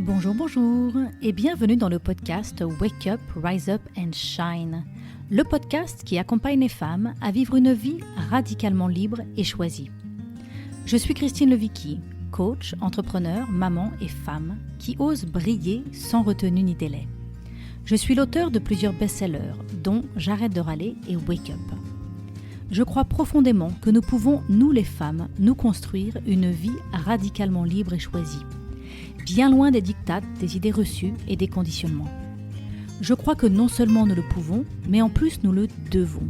Bonjour, bonjour et bienvenue dans le podcast Wake Up, Rise Up and Shine, le podcast qui accompagne les femmes à vivre une vie radicalement libre et choisie. Je suis Christine Levicki, coach, entrepreneur, maman et femme qui ose briller sans retenue ni délai. Je suis l'auteur de plusieurs best-sellers dont J'arrête de râler et Wake Up. Je crois profondément que nous pouvons, nous les femmes, nous construire une vie radicalement libre et choisie, bien loin des diktats, des idées reçues et des conditionnements. Je crois que non seulement nous le pouvons, mais en plus nous le devons,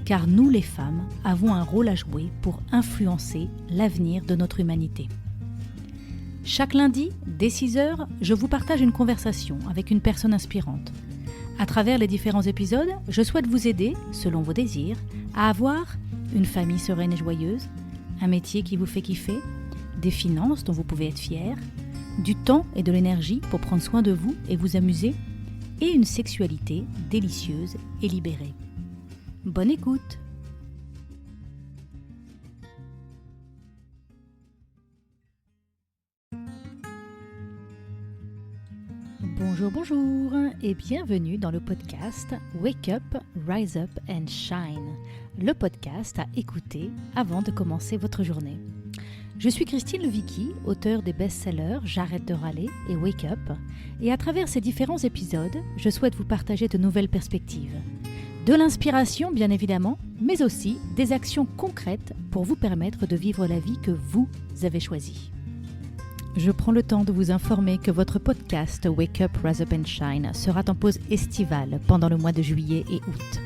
car nous les femmes avons un rôle à jouer pour influencer l'avenir de notre humanité. Chaque lundi, dès 6h, je vous partage une conversation avec une personne inspirante. À travers les différents épisodes, je souhaite vous aider, selon vos désirs, à avoir une famille sereine et joyeuse, un métier qui vous fait kiffer, des finances dont vous pouvez être fiers, du temps et de l'énergie pour prendre soin de vous et vous amuser, et une sexualité délicieuse et libérée. Bonne écoute! Bonjour et bienvenue dans le podcast Wake Up, Rise Up and Shine, le podcast à écouter avant de commencer votre journée. Je suis Christine Levicki, auteure des best-sellers J'arrête de râler et Wake Up, et à travers ces différents épisodes, je souhaite vous partager de nouvelles perspectives. De l'inspiration bien évidemment, mais aussi des actions concrètes pour vous permettre de vivre la vie que vous avez choisie. Je prends le temps de vous informer que votre podcast Wake Up, Rise Up and Shine sera en pause estivale pendant le mois de juillet et août.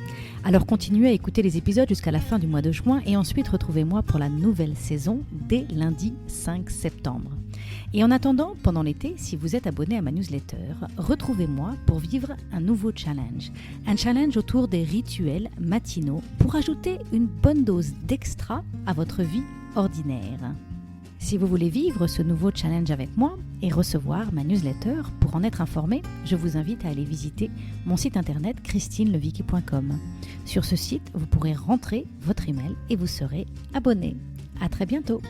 Alors continuez à écouter les épisodes jusqu'à la fin du mois de juin et ensuite retrouvez-moi pour la nouvelle saison dès lundi 5 septembre. Et en attendant, pendant l'été, si vous êtes abonné à ma newsletter, retrouvez-moi pour vivre un nouveau challenge. Un challenge autour des rituels matinaux pour ajouter une bonne dose d'extra à votre vie ordinaire. Si vous voulez vivre ce nouveau challenge avec moi et recevoir ma newsletter pour en être informé, je vous invite à aller visiter mon site internet christinelevicki.com. Sur ce site, vous pourrez rentrer votre email et vous serez abonné. À très bientôt.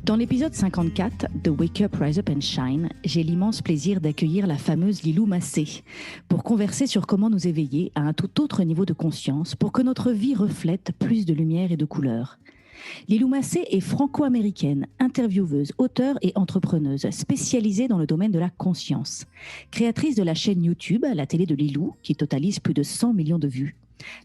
Dans l'épisode 54 de Wake Up, Rise Up and Shine, j'ai l'immense plaisir d'accueillir la fameuse Lilou Massé pour converser sur comment nous éveiller à un tout autre niveau de conscience pour que notre vie reflète plus de lumière et de couleur. Lilou Massé est franco-américaine, intervieweuse, auteure et entrepreneuse spécialisée dans le domaine de la conscience. Créatrice de la chaîne YouTube, la télé de Lilou, qui totalise plus de 100 millions de vues.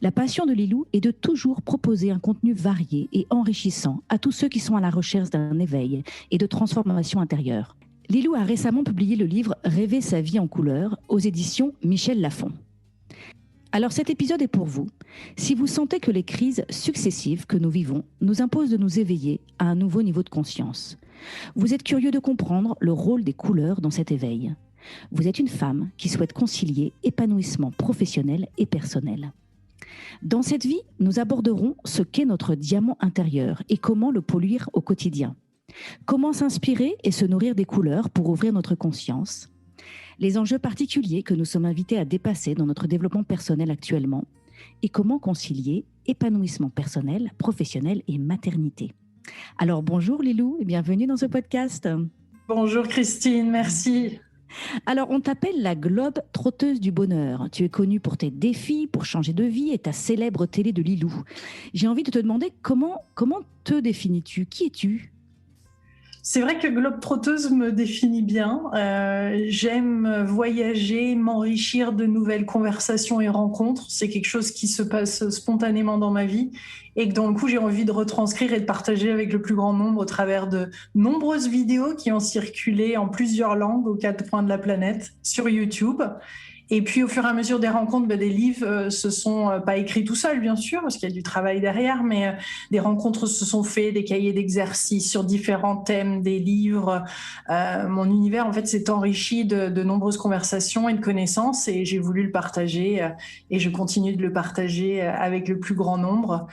La passion de Lilou est de toujours proposer un contenu varié et enrichissant à tous ceux qui sont à la recherche d'un éveil et de transformation intérieure. Lilou a récemment publié le livre « Rêver sa vie en couleur » aux éditions Michel Lafon. Alors cet épisode est pour vous. Si vous sentez que les crises successives que nous vivons nous imposent de nous éveiller à un nouveau niveau de conscience. Vous êtes curieux de comprendre le rôle des couleurs dans cet éveil. Vous êtes une femme qui souhaite concilier épanouissement professionnel et personnel. Dans cette vie, nous aborderons ce qu'est notre diamant intérieur et comment le polir au quotidien. Comment s'inspirer et se nourrir des couleurs pour ouvrir notre conscience. Les enjeux particuliers que nous sommes invités à dépasser dans notre développement personnel actuellement et comment concilier épanouissement personnel, professionnel et maternité. Alors bonjour Lilou et bienvenue dans ce podcast. Bonjour Christine, merci. Alors on t'appelle la globe trotteuse du bonheur. Tu es connue pour tes défis, pour changer de vie et ta célèbre télé de Lilou. J'ai envie de te demander comment te définis-tu ? Qui es-tu ? C'est vrai que globe-trotteuse me définit bien. J'aime voyager, m'enrichir de nouvelles conversations et rencontres. C'est quelque chose qui se passe spontanément dans ma vie et que dans le coup, j'ai envie de retranscrire et de partager avec le plus grand nombre au travers de nombreuses vidéos qui ont circulé en plusieurs langues aux quatre coins de la planète sur YouTube. Et puis, au fur et à mesure des rencontres, des livres se sont pas écrits tout seuls, bien sûr, parce qu'il y a du travail derrière, mais des rencontres se sont faites, des cahiers d'exercices sur différents thèmes, des livres. Mon univers, en fait, s'est enrichi de nombreuses conversations et de connaissances, et j'ai voulu le partager, et je continue de le partager avec le plus grand nombre.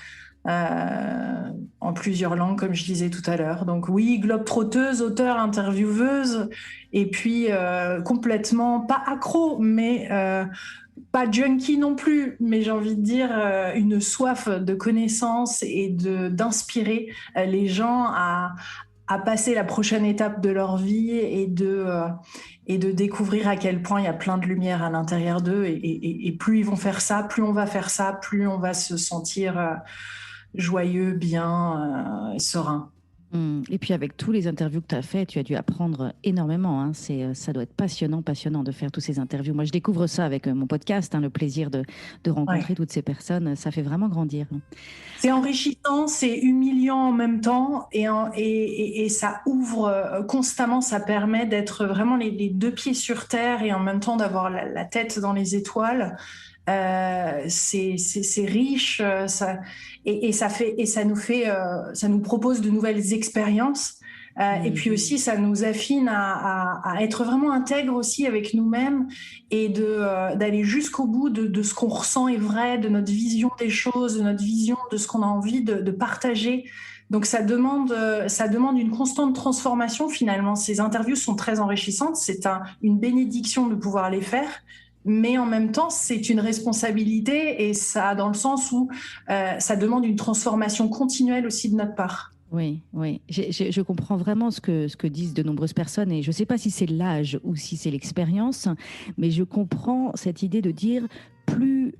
En plusieurs langues, comme je disais tout à l'heure. Donc oui, globe-trotteuse, auteure, intervieweuse, et puis complètement, pas accro, mais pas junkie non plus, mais j'ai envie de dire une soif de connaissances et d'inspirer les gens à passer la prochaine étape de leur vie et de découvrir à quel point il y a plein de lumière à l'intérieur d'eux. Et plus ils vont faire ça, plus on va faire ça, plus on va se sentir joyeux, bien, serein. Et puis avec tous les interviews que tu as fait, tu as dû apprendre énormément. Hein. Ça doit être passionnant de faire tous ces interviews. Moi, je découvre ça avec mon podcast, hein, le plaisir de rencontrer toutes ces personnes. Ça fait vraiment grandir. C'est enrichissant, c'est humiliant en même temps et ça ouvre constamment, ça permet d'être vraiment les deux pieds sur terre et en même temps d'avoir la tête dans les étoiles. C'est riche, ça nous propose de nouvelles expériences. Et puis aussi, ça nous affine à être vraiment intègre aussi avec nous-mêmes et d'aller jusqu'au bout de ce qu'on ressent est vrai, de notre vision des choses, de notre vision de ce qu'on a envie de partager. Donc ça demande une constante transformation finalement. Ces interviews sont très enrichissantes, c'est une bénédiction de pouvoir les faire. Mais en même temps, c'est une responsabilité et ça, dans le sens où ça demande une transformation continuelle aussi de notre part. Oui, oui. Je comprends vraiment ce que disent de nombreuses personnes et je ne sais pas si c'est l'âge ou si c'est l'expérience, mais je comprends cette idée de dire plus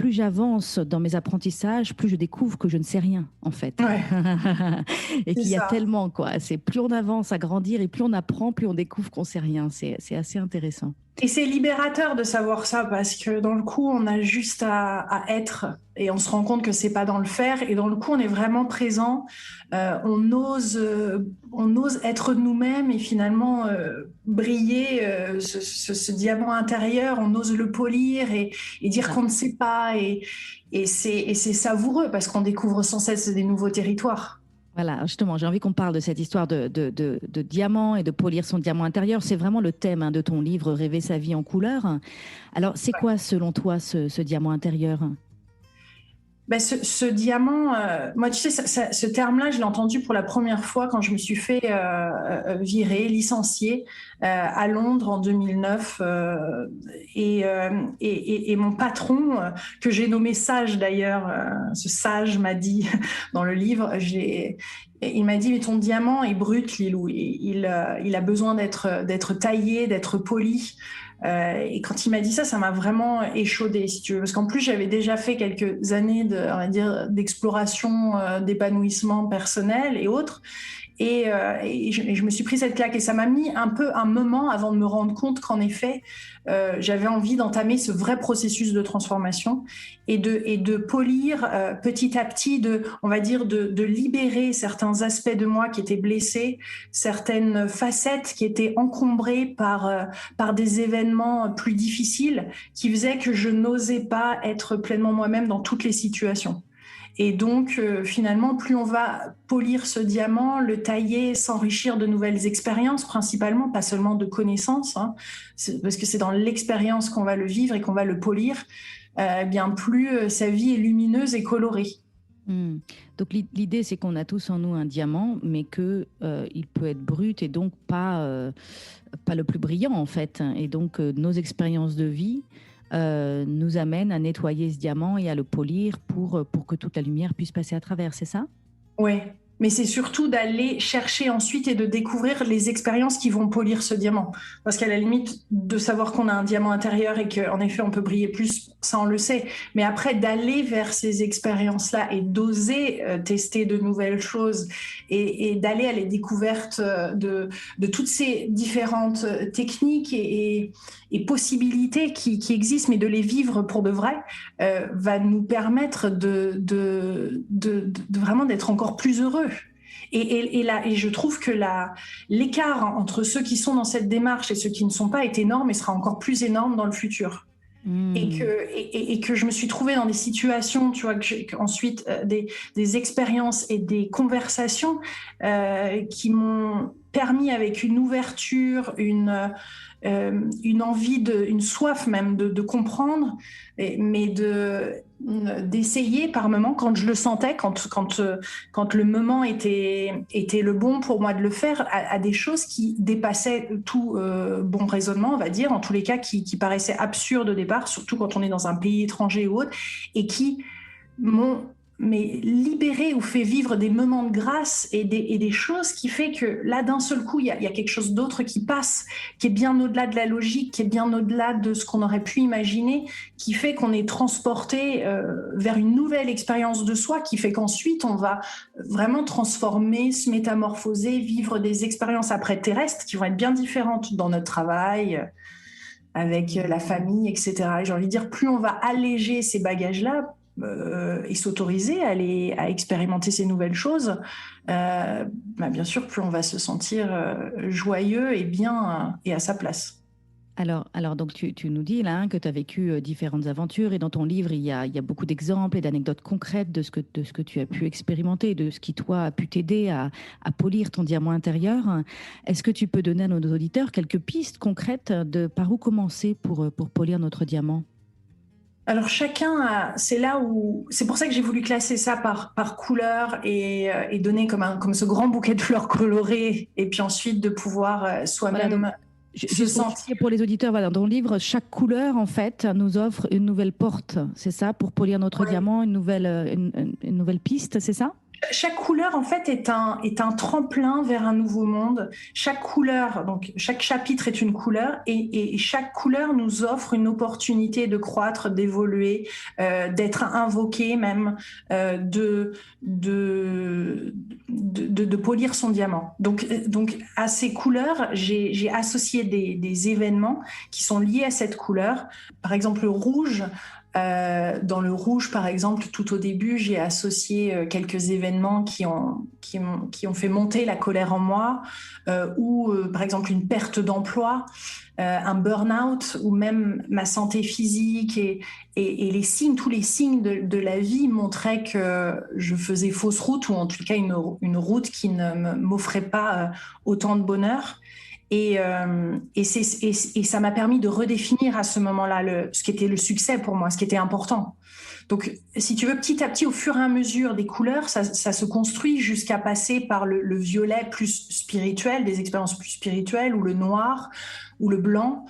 j'avance dans mes apprentissages, plus je découvre que je ne sais rien, en fait. Ouais. Et qu'il y a tellement, quoi. C'est plus on avance à grandir et plus on apprend, plus on découvre qu'on ne sait rien. C'est assez intéressant. Et c'est libérateur de savoir ça parce que dans le coup, on a juste à être et on se rend compte que c'est pas dans le faire. Et dans le coup, on est vraiment présent. On ose être nous-mêmes et finalement briller ce diamant intérieur. On ose le polir et dire qu'on ne sait pas. Et c'est savoureux parce qu'on découvre sans cesse des nouveaux territoires. Voilà, justement, j'ai envie qu'on parle de cette histoire de diamant et de polir son diamant intérieur. C'est vraiment le thème de ton livre « Rêver sa vie en couleur ». Alors, c'est quoi, selon toi, ce diamant intérieur ? Ce diamant, moi, tu sais, ce terme-là, je l'ai entendu pour la première fois quand je me suis fait virer, licencier à Londres en 2009. Et mon patron, que j'ai nommé Sage d'ailleurs, ce Sage m'a dit dans le livre, il m'a dit, mais ton diamant est brut, Lilou. Il a besoin d'être taillé, d'être poli. Et quand il m'a dit ça, ça m'a vraiment échaudée, si tu veux, parce qu'en plus j'avais déjà fait quelques années d'exploration, d'épanouissement personnel et autres, et je me suis pris cette claque et ça m'a mis un peu un moment avant de me rendre compte qu'en effet j'avais envie d'entamer ce vrai processus de transformation et de polir petit à petit, on va dire de libérer certains aspects de moi qui étaient blessés, certaines facettes qui étaient encombrées par des événements plus difficiles qui faisaient que je n'osais pas être pleinement moi-même dans toutes les situations. Et donc, finalement, plus on va polir ce diamant, le tailler, s'enrichir de nouvelles expériences, principalement, pas seulement de connaissances, hein, parce que c'est dans l'expérience qu'on va le vivre et qu'on va le polir, bien plus sa vie est lumineuse et colorée. Donc l'idée, c'est qu'on a tous en nous un diamant, mais qu'il peut être brut et donc pas le plus brillant, en fait. Et donc, nos expériences de vie nous amène à nettoyer ce diamant et à le polir pour que toute la lumière puisse passer à travers, c'est ça ? Oui, mais c'est surtout d'aller chercher ensuite et de découvrir les expériences qui vont polir ce diamant. Parce qu'à la limite, de savoir qu'on a un diamant intérieur et qu'en effet, on peut briller plus, ça on le sait. Mais après, d'aller vers ces expériences-là et d'oser tester de nouvelles choses et d'aller à la découverte de toutes ces différentes techniques et possibilités qui existent, mais de les vivre pour de vrai, va nous permettre de vraiment d'être encore plus heureux. Et je trouve que l'écart entre ceux qui sont dans cette démarche et ceux qui ne sont pas est énorme et sera encore plus énorme dans le futur. Et que je me suis trouvée dans des situations, tu vois, ensuite des expériences et des conversations qui m'ont permis, avec une ouverture, une envie, une soif même de comprendre, mais d'essayer par moments quand je le sentais, quand le moment était le bon pour moi de le faire, à des choses qui dépassaient tout bon raisonnement, on va dire, en tous les cas qui paraissaient absurdes au départ, surtout quand on est dans un pays étranger ou autre, et qui m'ont mais libéré ou fait vivre des moments de grâce et des choses qui fait que là, d'un seul coup, il y a quelque chose d'autre qui passe, qui est bien au-delà de la logique, qui est bien au-delà de ce qu'on aurait pu imaginer, qui fait qu'on est transporté vers une nouvelle expérience de soi, qui fait qu'ensuite, on va vraiment transformer, se métamorphoser, vivre des expériences après terrestres qui vont être bien différentes dans notre travail, avec la famille, etc. Et j'ai envie de dire, plus on va alléger ces bagages-là, et s'autoriser à expérimenter ces nouvelles choses, bien sûr, plus on va se sentir joyeux et bien et à sa place. Alors donc tu nous dis là que tu as vécu différentes aventures et dans ton livre, il y a beaucoup d'exemples et d'anecdotes concrètes de ce que tu as pu expérimenter, de ce qui, toi, a pu t'aider à polir ton diamant intérieur. Est-ce que tu peux donner à nos auditeurs quelques pistes concrètes de par où commencer pour polir notre diamant? Alors c'est pour ça que j'ai voulu classer ça par couleur et donner comme ce grand bouquet de fleurs colorées et puis ensuite de pouvoir soi-même Voilà, se juste sentir. pour les auditeurs, voilà, dans ton livre, chaque couleur, en fait, nous offre une nouvelle porte, c'est ça, pour polir notre Ouais. diamant, une nouvelle piste, c'est ça? Chaque couleur, en fait, est un tremplin vers un nouveau monde. Chaque couleur, donc chaque chapitre est une couleur et chaque couleur nous offre une opportunité de croître, d'évoluer, d'être invoqué même, de polir son diamant. Donc à ces couleurs, j'ai associé des événements qui sont liés à cette couleur. Par exemple, le rouge. Dans le rouge, par exemple, tout au début, j'ai associé quelques événements qui ont fait monter la colère en moi, ou par exemple une perte d'emploi, un burn-out, ou même ma santé physique et les signes, tous les signes de la vie montraient que je faisais fausse route, ou en tout cas une route qui ne m'offrait pas autant de bonheur. Et ça m'a permis de redéfinir à ce moment-là ce qui était le succès pour moi, ce qui était important. Donc, si tu veux, petit à petit, au fur et à mesure des couleurs, ça se construit jusqu'à passer par le violet plus spirituel, des expériences plus spirituelles, ou le noir, ou le blanc,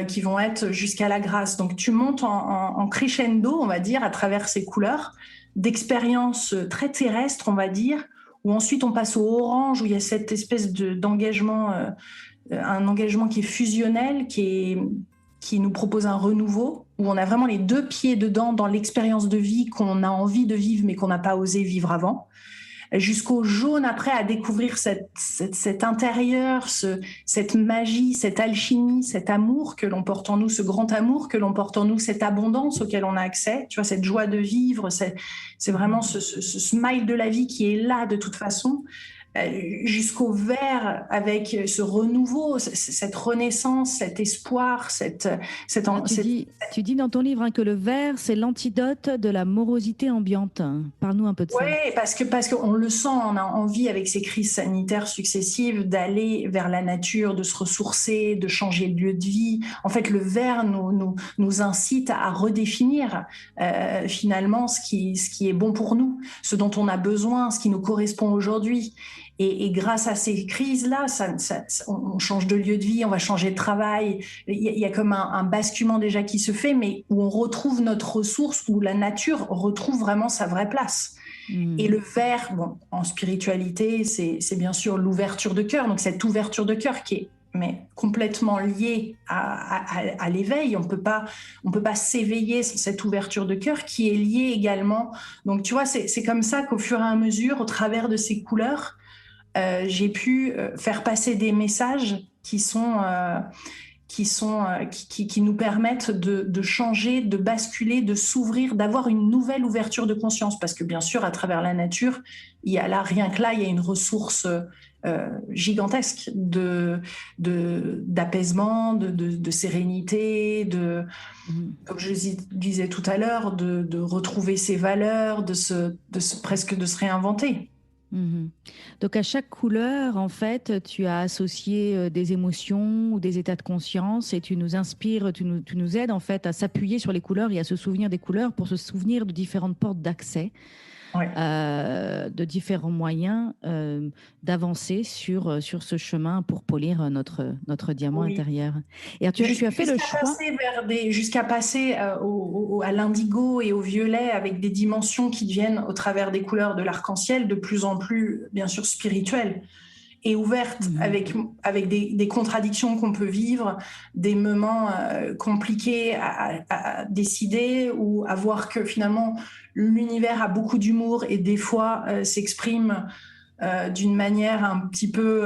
qui vont être jusqu'à la grâce. Donc, tu montes en crescendo, on va dire, à travers ces couleurs, d'expériences très terrestres, on va dire, où ensuite on passe au orange, où il y a cette espèce d'engagement, un engagement qui est fusionnel, qui nous propose un renouveau, où on a vraiment les deux pieds dedans dans l'expérience de vie qu'on a envie de vivre mais qu'on n'a pas osé vivre avant, jusqu'au jaune après, à découvrir cet intérieur, cette magie, cette alchimie, cet amour que l'on porte en nous, ce grand amour que l'on porte en nous, cette abondance auquel on a accès, tu vois, cette joie de vivre, c'est vraiment ce smile de la vie qui est là de toute façon, jusqu'au vert avec ce renouveau, cette renaissance, cet espoir, Tu dis dans ton livre que le vert, c'est l'antidote de la morosité ambiante. Parle-nous un peu de ça. Oui, parce qu'on le sent, on a envie avec ces crises sanitaires successives d'aller vers la nature, de se ressourcer, de changer de lieu de vie. En fait, le vert nous incite à redéfinir finalement ce qui est bon pour nous, ce dont on a besoin, ce qui nous correspond aujourd'hui. Et grâce à ces crises-là, on change de lieu de vie, on va changer de travail. Il y a comme un basculement déjà qui se fait, mais où on retrouve notre ressource, où la nature retrouve vraiment sa vraie place. Et le vert, bon, en spiritualité, c'est bien sûr l'ouverture de cœur. Donc cette ouverture de cœur qui est complètement liée à l'éveil. On peut pas s'éveiller sans cette ouverture de cœur qui est liée également. Donc tu vois, c'est comme ça qu'au fur et à mesure, au travers de ces couleurs, j'ai pu faire passer des messages qui nous permettent de changer, de basculer, de s'ouvrir, d'avoir une nouvelle ouverture de conscience. Parce que bien sûr, à travers la nature, il y a là, rien que là, il y a une ressource gigantesque d'apaisement, de sérénité, comme je disais tout à l'heure, de retrouver ses valeurs, presque de se réinventer. Donc à chaque couleur, en fait, tu as associé des émotions ou des états de conscience et tu nous inspires, tu nous aides en fait à s'appuyer sur les couleurs et à se souvenir des couleurs pour se souvenir de différentes portes d'accès Ouais. de différents moyens d'avancer sur ce chemin pour polir notre diamant Oui. intérieur. Et tu as fait le choix. Jusqu'à passer à l'indigo et au violet avec des dimensions qui deviennent, au travers des couleurs de l'arc-en-ciel, de plus en plus, bien sûr, spirituelles et ouvertes, avec des contradictions qu'on peut vivre, des moments compliqués à décider, ou à voir que finalement l'univers a beaucoup d'humour et des fois s'exprime d'une manière un petit peu,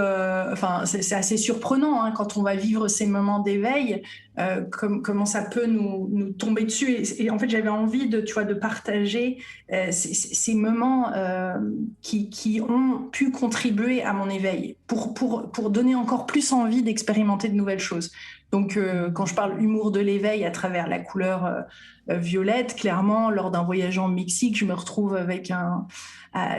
c'est assez surprenant hein, quand on va vivre ces moments d'éveil, comment ça peut nous tomber dessus. Et en fait, j'avais envie de partager ces moments qui ont pu contribuer à mon éveil, pour donner encore plus envie d'expérimenter de nouvelles choses. Donc, quand je parle humour de l'éveil à travers la couleur violette, clairement, lors d'un voyage en Mexique, je me retrouve avec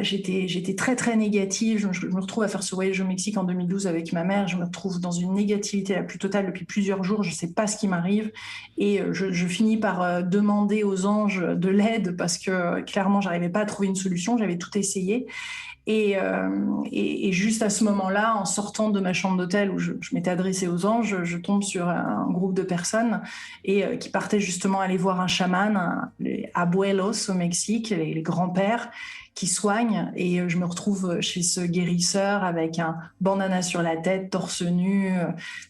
j'étais très très négative. Je me retrouve à faire ce voyage au Mexique en 2012 avec ma mère. Je me retrouve dans une négativité la plus totale depuis plusieurs jours. Je ne sais pas ce qui m'arrive et je finis par demander aux anges de l'aide parce que clairement j'arrivais pas à trouver une solution. J'avais tout essayé. Et juste à ce moment-là, en sortant de ma chambre d'hôtel où je m'étais adressée aux anges, je tombe sur un groupe de personnes qui partaient justement aller voir un chaman, les abuelos au Mexique, les grands-pères qui soignent. Et je me retrouve chez ce guérisseur avec un bandana sur la tête, torse nu,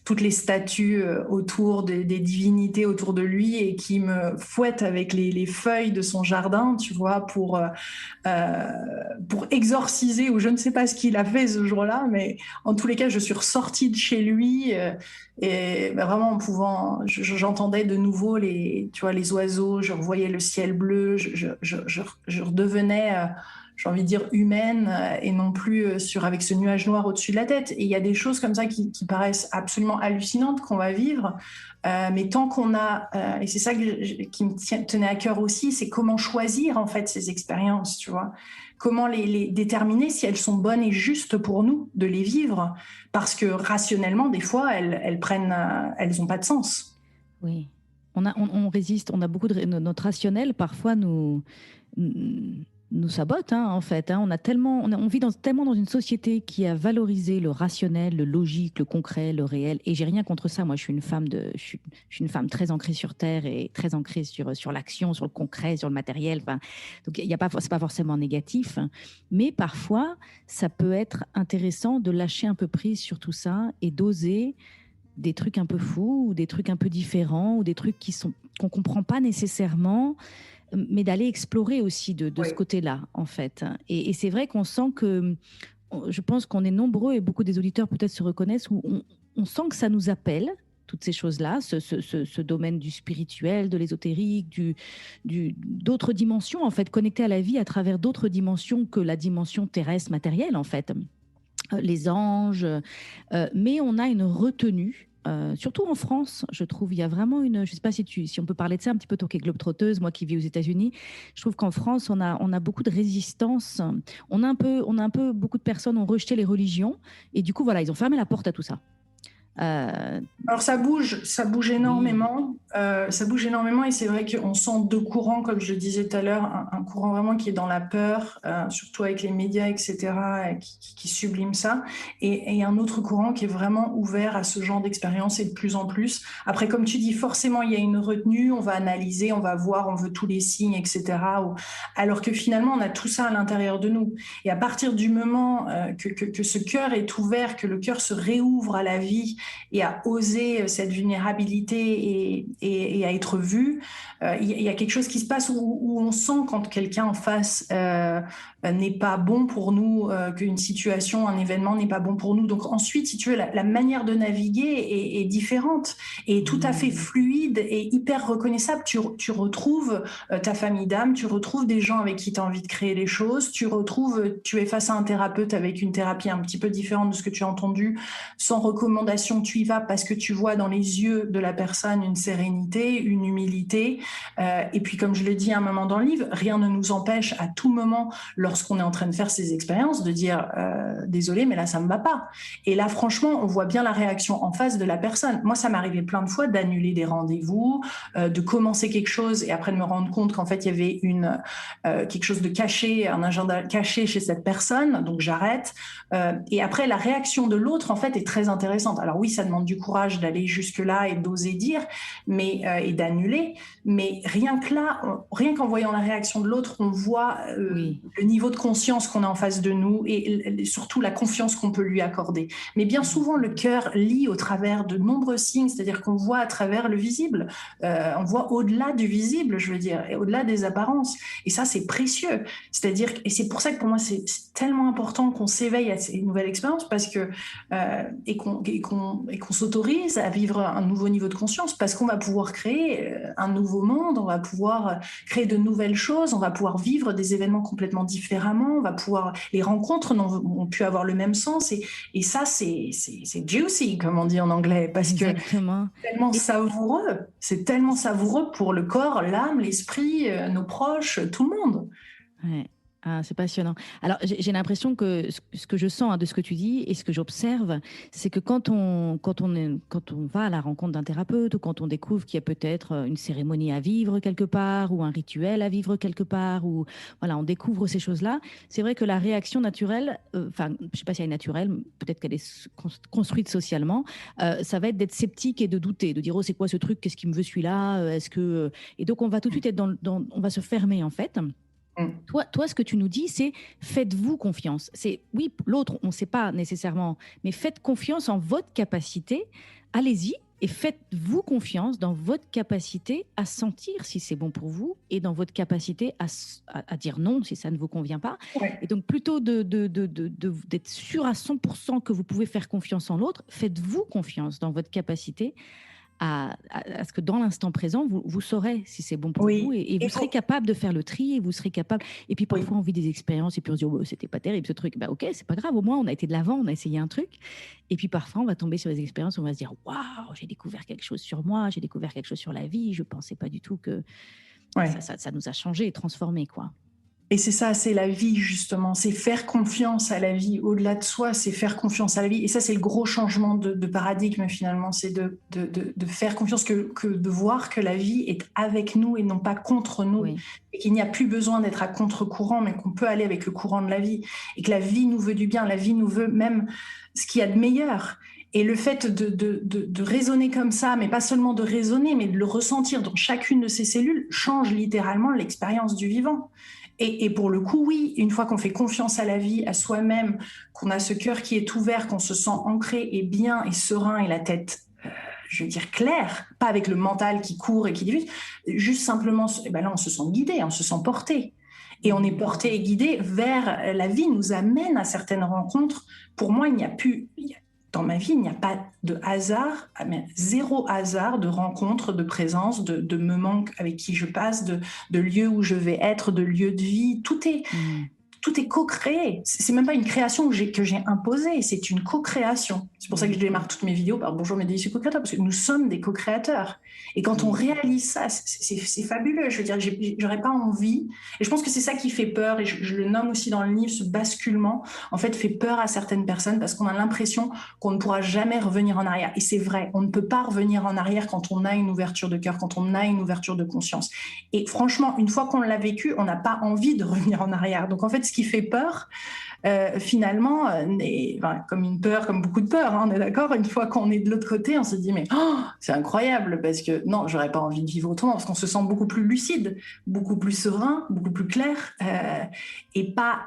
toutes les statues autour des divinités autour de lui, et qui me fouette avec les feuilles de son jardin, tu vois, pour exorciser, ou je ne sais pas ce qu'il a fait ce jour-là, mais en tous les cas, je suis ressortie de chez lui et vraiment en pouvant, j'entendais de nouveau les oiseaux, je revoyais le ciel bleu, je redevenais, j'ai envie de dire, humaine et non plus avec ce nuage noir au-dessus de la tête. Et il y a des choses comme ça qui paraissent absolument hallucinantes qu'on va vivre, mais tant qu'on a, et c'est ça qui me tenait à cœur aussi, c'est comment choisir en fait ces expériences, tu vois. Comment les déterminer si elles sont bonnes et justes pour nous de les vivre, parce que rationnellement, des fois, elles n'ont pas de sens. Oui, on résiste, on a beaucoup notre rationnel parfois nous sabote hein, en fait. Hein. On vit tellement dans une société qui a valorisé le rationnel, le logique, le concret, le réel. Et j'ai rien contre ça. Moi, je suis une femme je suis une femme très ancrée sur terre et très ancrée sur l'action, sur le concret, sur le matériel. Enfin, donc c'est pas forcément négatif, hein. Mais parfois, ça peut être intéressant de lâcher un peu prise sur tout ça et d'oser des trucs un peu fous, ou des trucs un peu différents, ou des trucs qu'on comprend pas nécessairement, mais d'aller explorer aussi de Oui. ce côté-là, en fait. Et c'est vrai qu'on sent que, je pense qu'on est nombreux, et beaucoup des auditeurs peut-être se reconnaissent, où on sent que ça nous appelle, toutes ces choses-là, ce domaine du spirituel, de l'ésotérique, d'autres dimensions, en fait, connectées à la vie à travers d'autres dimensions que la dimension terrestre matérielle, en fait. Les anges, mais on a une retenue. Surtout en France, je trouve, il y a vraiment je ne sais pas si on peut parler de ça un petit peu, toi qui es globe-trotteuse, moi qui vis aux États-Unis, je trouve qu'en France, on a beaucoup de résistance. On a un peu, beaucoup de personnes ont rejeté les religions, et du coup, voilà, ils ont fermé la porte à tout ça. Alors ça bouge énormément, ça bouge énormément, et c'est vrai qu'on sent deux courants, comme je le disais tout à l'heure, un courant vraiment qui est dans la peur, surtout avec les médias, etc., qui sublime ça, et un autre courant qui est vraiment ouvert à ce genre d'expérience, et de plus en plus. Après, comme tu dis, forcément, il y a une retenue, on va analyser, on va voir, on veut tous les signes, etc., alors que finalement, on a tout ça à l'intérieur de nous. Et à partir du moment que ce cœur est ouvert, que le cœur se réouvre à la vie, et à oser cette vulnérabilité et à être vu, il y a quelque chose qui se passe où on sent quand quelqu'un en face n'est pas bon pour nous, qu'une situation, un événement n'est pas bon pour nous. Donc ensuite, si tu veux, la manière de naviguer est différente et tout à fait fluide et hyper reconnaissable. Tu retrouves ta famille d'âme, tu retrouves des gens avec qui tu as envie de créer les choses, tu es face à un thérapeute avec une thérapie un petit peu différente de ce que tu as entendu, sans recommandation direction tu y vas parce que tu vois dans les yeux de la personne une sérénité, une humilité. Et puis, comme je le dis à un moment dans le livre, rien ne nous empêche à tout moment, lorsqu'on est en train de faire ces expériences, de dire désolé, mais là, ça me va pas. Et là, franchement, on voit bien la réaction en face de la personne. Moi, ça m'est arrivé plein de fois d'annuler des rendez-vous, de commencer quelque chose et après de me rendre compte qu'en fait, il y avait quelque chose de caché, un agenda caché chez cette personne, donc j'arrête. Et après, la réaction de l'autre, en fait, est très intéressante. Alors oui, ça demande du courage d'aller jusque-là et d'oser dire, et d'annuler, mais rien que là, rien qu'en voyant la réaction de l'autre, on voit Oui. le niveau de conscience qu'on a en face de nous et surtout la confiance qu'on peut lui accorder. Mais bien souvent, le cœur lit au travers de nombreux signes, c'est-à-dire qu'on voit à travers le visible, on voit au-delà du visible, je veux dire, et au-delà des apparences. Et ça, c'est précieux. C'est-à-dire, et c'est pour ça que pour moi, c'est tellement important qu'on s'éveille à ces nouvelles expériences parce que, et qu'on s'autorise à vivre un nouveau niveau de conscience parce qu'on va pouvoir créer un nouveau monde, on va pouvoir créer de nouvelles choses, on va pouvoir vivre des événements complètement différemment, on va pouvoir, les rencontres ont pu avoir le même sens et ça, c'est juicy, comme on dit en anglais, parce Exactement. que c'est tellement savoureux pour le corps, l'âme, l'esprit, nos proches, tout le monde. Ouais. Ah, c'est passionnant. Alors, j'ai l'impression que ce que je sens de ce que tu dis et ce que j'observe, c'est que quand on va à la rencontre d'un thérapeute ou quand on découvre qu'il y a peut-être une cérémonie à vivre quelque part ou un rituel à vivre quelque part, ou voilà, on découvre ces choses-là, c'est vrai que la réaction naturelle, enfin, je ne sais pas si elle est naturelle, peut-être qu'elle est construite socialement, ça va être d'être sceptique et de douter, de dire, oh, c'est quoi ce truc, qu'est-ce qui me veut celui-là, est-ce que... Et donc, on va tout de suite être on va se fermer, en fait. Toi, ce que tu nous dis, c'est faites-vous confiance. C'est oui, l'autre, on ne sait pas nécessairement, mais faites confiance en votre capacité. Allez-y et faites-vous confiance dans votre capacité à sentir si c'est bon pour vous et dans votre capacité à dire non si ça ne vous convient pas. Ouais. Et donc, plutôt d'être sûr à 100% que vous pouvez faire confiance en l'autre, faites-vous confiance dans votre capacité à ce que dans l'instant présent, vous saurez si c'est bon pour vous et vous serez capable de faire le tri et vous serez capable. Et puis parfois, on vit des expériences et puis on se dit, oh, c'était pas terrible ce truc. Bah, ok, c'est pas grave, au moins on a été de l'avant, on a essayé un truc. Et puis parfois, on va tomber sur des expériences où on va se dire, waouh, j'ai découvert quelque chose sur moi, j'ai découvert quelque chose sur la vie, je pensais pas du tout que ça nous a changé et transformé, quoi. Et c'est ça, c'est la vie justement, c'est faire confiance à la vie, au-delà de soi, c'est faire confiance à la vie. Et ça, c'est le gros changement de paradigme finalement, c'est de faire confiance, que de voir que la vie est avec nous et non pas contre nous. Oui. Et qu'il n'y a plus besoin d'être à contre-courant, mais qu'on peut aller avec le courant de la vie. Et que la vie nous veut du bien, la vie nous veut même ce qu'il y a de meilleur. Et le fait de raisonner comme ça, mais pas seulement de raisonner, mais de le ressentir dans chacune de ces cellules, change littéralement l'expérience du vivant. Et pour le coup, oui, une fois qu'on fait confiance à la vie, à soi-même, qu'on a ce cœur qui est ouvert, qu'on se sent ancré et bien et serein et la tête, je veux dire, claire, pas avec le mental qui court et qui diffuse, juste simplement, et ben là, on se sent guidé, on se sent porté. Et on est porté et guidé vers la vie, nous amène à certaines rencontres. Pour moi, dans ma vie, il n'y a pas de hasard, mais zéro hasard de rencontres, de présence, de moments avec qui je passe, de lieux où je vais être, de lieux de vie. Tout est co-créé. C'est même pas une création que j'ai imposée, c'est une co-création. C'est pour ça que je démarre toutes mes vidéos par Bonjour mes délicieux co-créateurs, parce que nous sommes des co-créateurs. Et quand on réalise ça, c'est fabuleux. Je veux dire, j'aurais pas envie. Et je pense que c'est ça qui fait peur, et je le nomme aussi dans le livre, ce basculement, en fait, fait peur à certaines personnes parce qu'on a l'impression qu'on ne pourra jamais revenir en arrière. Et c'est vrai, on ne peut pas revenir en arrière quand on a une ouverture de cœur, quand on a une ouverture de conscience. Et franchement, une fois qu'on l'a vécu, on n'a pas envie de revenir en arrière. Donc en fait, ce qui fait peur, finalement, comme une peur, comme beaucoup de peurs, hein, on est d'accord, une fois qu'on est de l'autre côté, on se dit mais c'est incroyable, parce que non, j'aurais pas envie de vivre autrement, parce qu'on se sent beaucoup plus lucide, beaucoup plus serein, beaucoup plus clair, et pas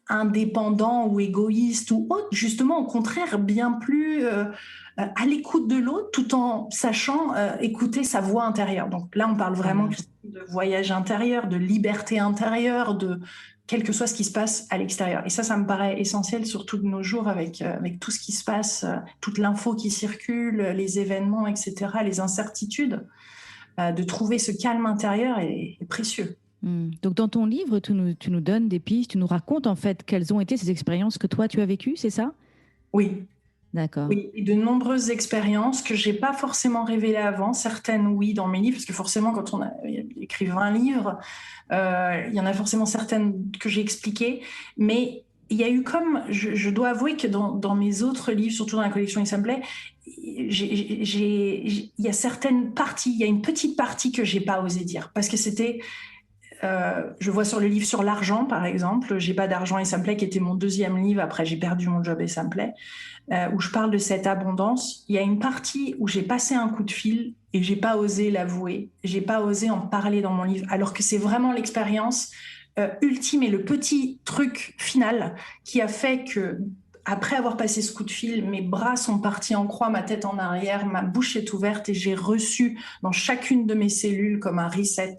indépendant ou égoïste ou autre, justement au contraire bien plus à l'écoute de l'autre, tout en sachant écouter sa voix intérieure. Donc là, on parle vraiment de voyage intérieur, de liberté intérieure, de quel que soit ce qui se passe à l'extérieur. Et ça me paraît essentiel, surtout de nos jours, avec tout ce qui se passe, toute l'info qui circule, les événements, etc., les incertitudes, de trouver ce calme intérieur est précieux. Donc, dans ton livre, tu nous donnes des pistes, tu nous racontes en fait quelles ont été ces expériences que toi, tu as vécues, c'est ça? Oui. D'accord. Oui, et de nombreuses expériences que j'ai pas forcément révélées avant. Certaines, oui, dans mes livres, parce que forcément, quand on a écrit 20 livres, il y en a forcément certaines que j'ai expliquées. Mais il y a eu comme, je dois avouer que dans mes autres livres, surtout dans la collection Il Semblait, il y a certaines parties, il y a une petite partie que j'ai pas osé dire, parce que c'était je vois sur le livre sur l'argent, par exemple, J'ai pas d'argent et ça me plaît, qui était mon deuxième livre, après J'ai perdu mon job et ça me plaît, où je parle de cette abondance. Il y a une partie où j'ai passé un coup de fil et j'ai pas osé l'avouer, j'ai pas osé en parler dans mon livre, alors que c'est vraiment l'expérience ultime et le petit truc final qui a fait que, après avoir passé ce coup de fil, mes bras sont partis en croix, ma tête en arrière, ma bouche est ouverte et j'ai reçu dans chacune de mes cellules comme un reset,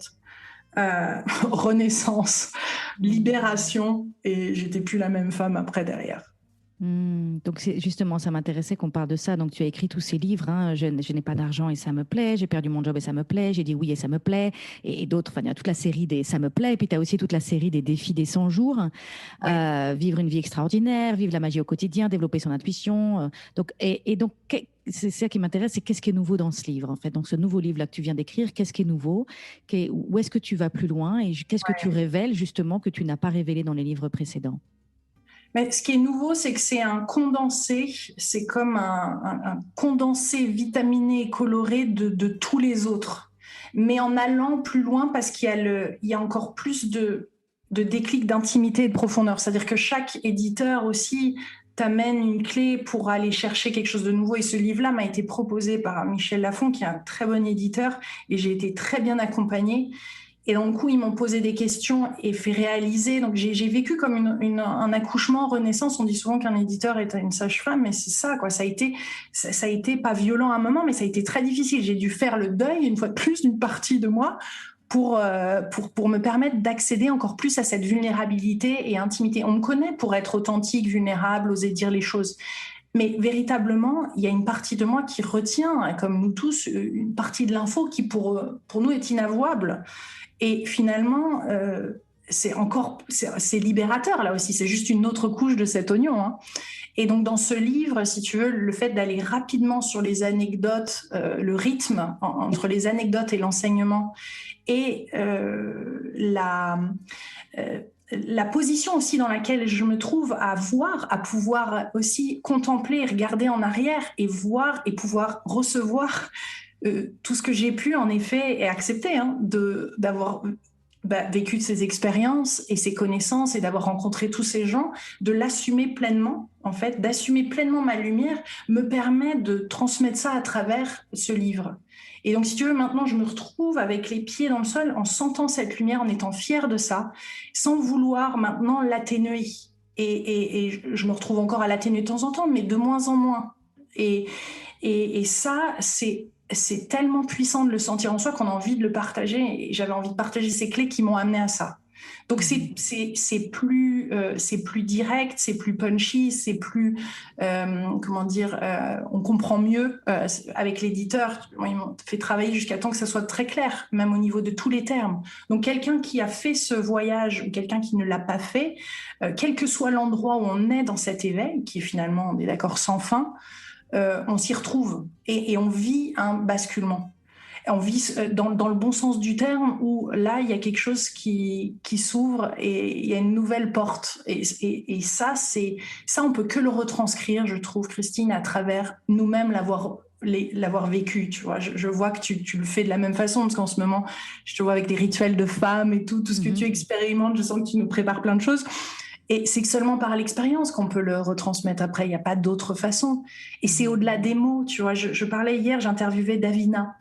renaissance, libération, et j'étais plus la même femme après derrière. Donc c'est justement, ça m'intéressait qu'on parle de ça. Donc tu as écrit tous ces livres, hein, je n'ai pas d'argent et ça me plaît, j'ai perdu mon job et ça me plaît, j'ai dit oui et ça me plaît, et d'autres, enfin il y a toute la série des ça me plaît, et puis tu as aussi toute la série des défis des 100 jours, Ouais. vivre une vie extraordinaire, vivre la magie au quotidien, développer son intuition. Donc, et donc, c'est ça qui m'intéresse, c'est qu'est-ce qui est nouveau dans ce livre, en fait. Donc ce nouveau livre-là que tu viens d'écrire, qu'est-ce qui est nouveau, où est-ce que tu vas plus loin, et qu'est-ce que tu révèles justement que tu n'as pas révélé dans les livres précédents? Mais ce qui est nouveau, c'est que c'est un condensé, c'est comme un condensé vitaminé et coloré de tous les autres, mais en allant plus loin parce il y a encore plus de déclic d'intimité et de profondeur. C'est-à-dire que chaque éditeur aussi t'amène une clé pour aller chercher quelque chose de nouveau. Et ce livre-là m'a été proposé par Michel Lafon, qui est un très bon éditeur, et j'ai été très bien accompagnée. Et donc, du coup, ils m'ont posé des questions et fait réaliser. Donc, j'ai vécu comme un accouchement renaissance. On dit souvent qu'un éditeur est une sage-femme, mais c'est ça, quoi. Ça a été pas violent à un moment, mais ça a été très difficile. J'ai dû faire le deuil, une fois de plus, d'une partie de moi pour me permettre d'accéder encore plus à cette vulnérabilité et intimité. On me connaît pour être authentique, vulnérable, oser dire les choses. Mais véritablement, il y a une partie de moi qui retient, comme nous tous, une partie de l'info qui, pour nous, est inavouable. Et finalement, c'est libérateur là aussi. C'est juste une autre couche de cet oignon, hein. Et donc dans ce livre, si tu veux, le fait d'aller rapidement sur les anecdotes, le rythme entre les anecdotes et l'enseignement, et la position aussi dans laquelle je me trouve à pouvoir aussi contempler, regarder en arrière et voir et pouvoir recevoir tout ce que j'ai pu en effet et accepter, hein, d'avoir vécu ces expériences et ces connaissances et d'avoir rencontré tous ces gens, de l'assumer pleinement, en fait, d'assumer pleinement ma lumière, me permet de transmettre ça à travers ce livre. Et donc, si tu veux, maintenant, je me retrouve avec les pieds dans le sol en sentant cette lumière, en étant fière de ça, sans vouloir maintenant l'atténuer. Et je me retrouve encore à l'atténuer de temps en temps, mais de moins en moins. Et ça, c'est tellement puissant de le sentir en soi qu'on a envie de le partager. Et j'avais envie de partager ces clés qui m'ont amené à ça. Donc c'est plus direct, c'est plus punchy, c'est plus comment dire, on comprend mieux avec l'éditeur. Ils m'ont fait travailler jusqu'à temps que ça soit très clair, même au niveau de tous les termes. Donc quelqu'un qui a fait ce voyage ou quelqu'un qui ne l'a pas fait, quel que soit l'endroit où on est dans cet éveil, qui est finalement, on est d'accord, sans fin, on s'y retrouve et on vit un basculement. On vit dans le bon sens du terme, où là, il y a quelque chose qui s'ouvre et il y a une nouvelle porte. Et ça, on peut que le retranscrire, je trouve, Christine, à travers nous-mêmes l'avoir vécu. Tu vois, je vois que tu le fais de la même façon, parce qu'en ce moment, je te vois avec des rituels de femmes et tout ce que tu expérimentes. Je sens que tu nous prépares plein de choses. Et c'est que seulement par l'expérience qu'on peut le retransmettre après. Il n'y a pas d'autre façon. Et c'est au-delà des mots, tu vois. Je parlais hier, j'interviewais Davina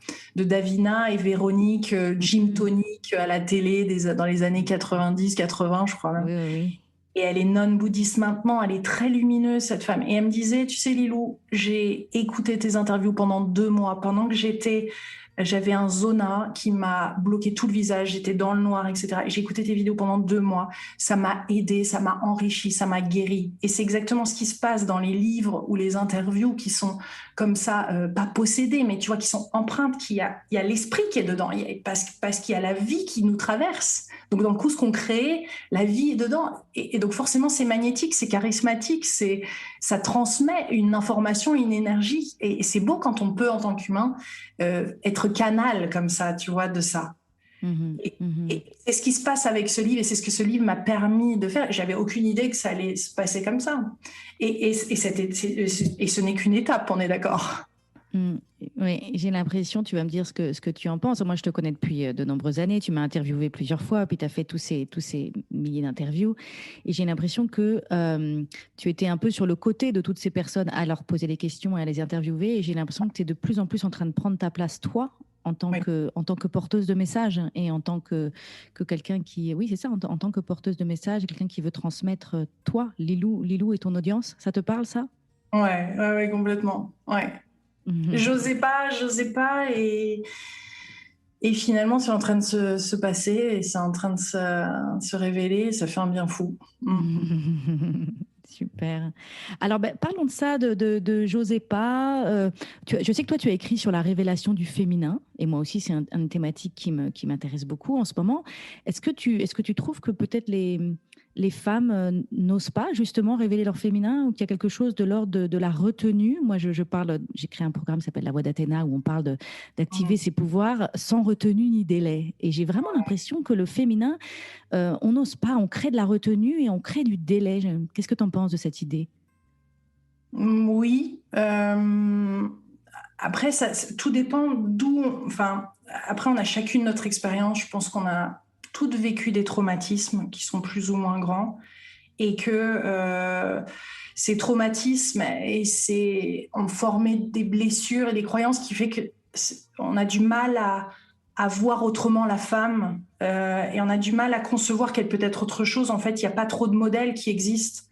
et Véronique, Gym Tonic à la télé dans les années 90, 80, je crois. Oui, oui, oui. Et elle est non-bouddhiste maintenant, elle est très lumineuse, cette femme. Et elle me disait, tu sais Lilou, j'ai écouté tes interviews pendant 2 mois, pendant que j'avais un zona qui m'a bloqué tout le visage, j'étais dans le noir, etc. Et j'ai écouté tes vidéos pendant 2 mois. Ça m'a aidé, ça m'a enrichi, ça m'a guéri. Et c'est exactement ce qui se passe dans les livres ou les interviews qui sont comme ça, pas possédées, mais tu vois, qui sont empreintes, il y a l'esprit qui est dedans, parce qu'il y a la vie qui nous traverse. Donc, dans le coup, ce qu'on crée, la vie est dedans. Et donc, Donc forcément, c'est magnétique, c'est charismatique, ça transmet une information, une énergie. Et c'est beau quand on peut, en tant qu'humain, être canal comme ça, tu vois, de ça. Et c'est ce qui se passe avec ce livre, et c'est ce que ce livre m'a permis de faire. J'avais aucune idée que ça allait se passer comme ça. Et ce n'est qu'une étape, on est d'accord. Oui, j'ai l'impression, tu vas me dire ce que tu en penses. Moi, je te connais depuis de nombreuses années. Tu m'as interviewé plusieurs fois, puis tu as fait tous ces milliers d'interviews. Et j'ai l'impression que tu étais un peu sur le côté de toutes ces personnes à leur poser des questions et à les interviewer. Et j'ai l'impression que tu es de plus en plus en train de prendre ta place, toi, Oui. en tant que porteuse de messages et en tant que quelqu'un qui... Oui, c'est ça, en tant que porteuse de messages, quelqu'un qui veut transmettre, toi, Lilou et ton audience. Ça te parle, ça? Ouais, complètement. Ouais. J'osais pas, et finalement, c'est en train de se passer, et c'est en train de se révéler, et ça fait un bien fou. Super. Alors, parlons de ça, de J'osais pas. Je sais que toi, tu as écrit sur la révélation du féminin, et moi aussi, c'est une thématique qui m'intéresse beaucoup en ce moment. Est-ce que tu trouves que peut-être les femmes n'osent pas justement révéler leur féminin, ou qu'il y a quelque chose de l'ordre de la retenue? Moi, j'ai créé un programme qui s'appelle La Voix d'Athéna, où on parle d'activer ses pouvoirs sans retenue ni délai. Et j'ai vraiment l'impression que le féminin, on n'ose pas, on crée de la retenue et on crée du délai. Qu'est-ce que tu en penses de cette idée? Oui. Après, tout dépend d'où. Enfin, après, on a chacune notre expérience. Je pense qu'on a toutes vécu des traumatismes qui sont plus ou moins grands, et que ces traumatismes ont formé des blessures et des croyances qui fait que on a du mal à voir autrement la femme, et on a du mal à concevoir qu'elle peut être autre chose. En fait, il n'y a pas trop de modèles qui existent.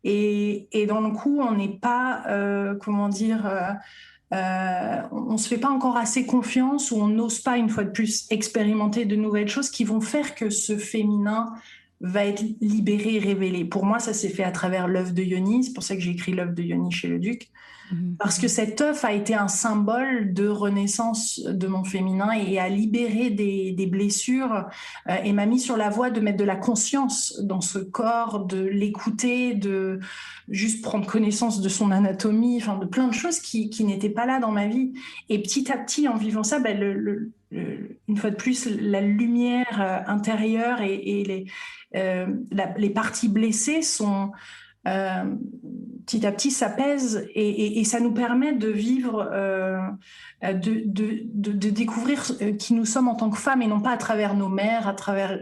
Et dans le coup, on n'est pas, comment dire, on ne se fait pas encore assez confiance, ou on n'ose pas, une fois de plus, expérimenter de nouvelles choses qui vont faire que ce féminin va être libéré et révélé. Pour moi, ça s'est fait à travers l'œuvre de Yoni. C'est pour ça que j'ai écrit l'œuvre de Yoni chez le Duc. Parce que cette œuvre a été un symbole de renaissance de mon féminin, et a libéré des blessures, et m'a mis sur la voie de mettre de la conscience dans ce corps, de l'écouter, de juste prendre connaissance de son anatomie, enfin de plein de choses qui n'étaient pas là dans ma vie. Et petit à petit, en vivant ça, une fois de plus, la lumière intérieure et les parties blessées sont... petit à petit s'apaise, et ça nous permet de vivre, de découvrir qui nous sommes en tant que femmes, et non pas à travers nos mères, à travers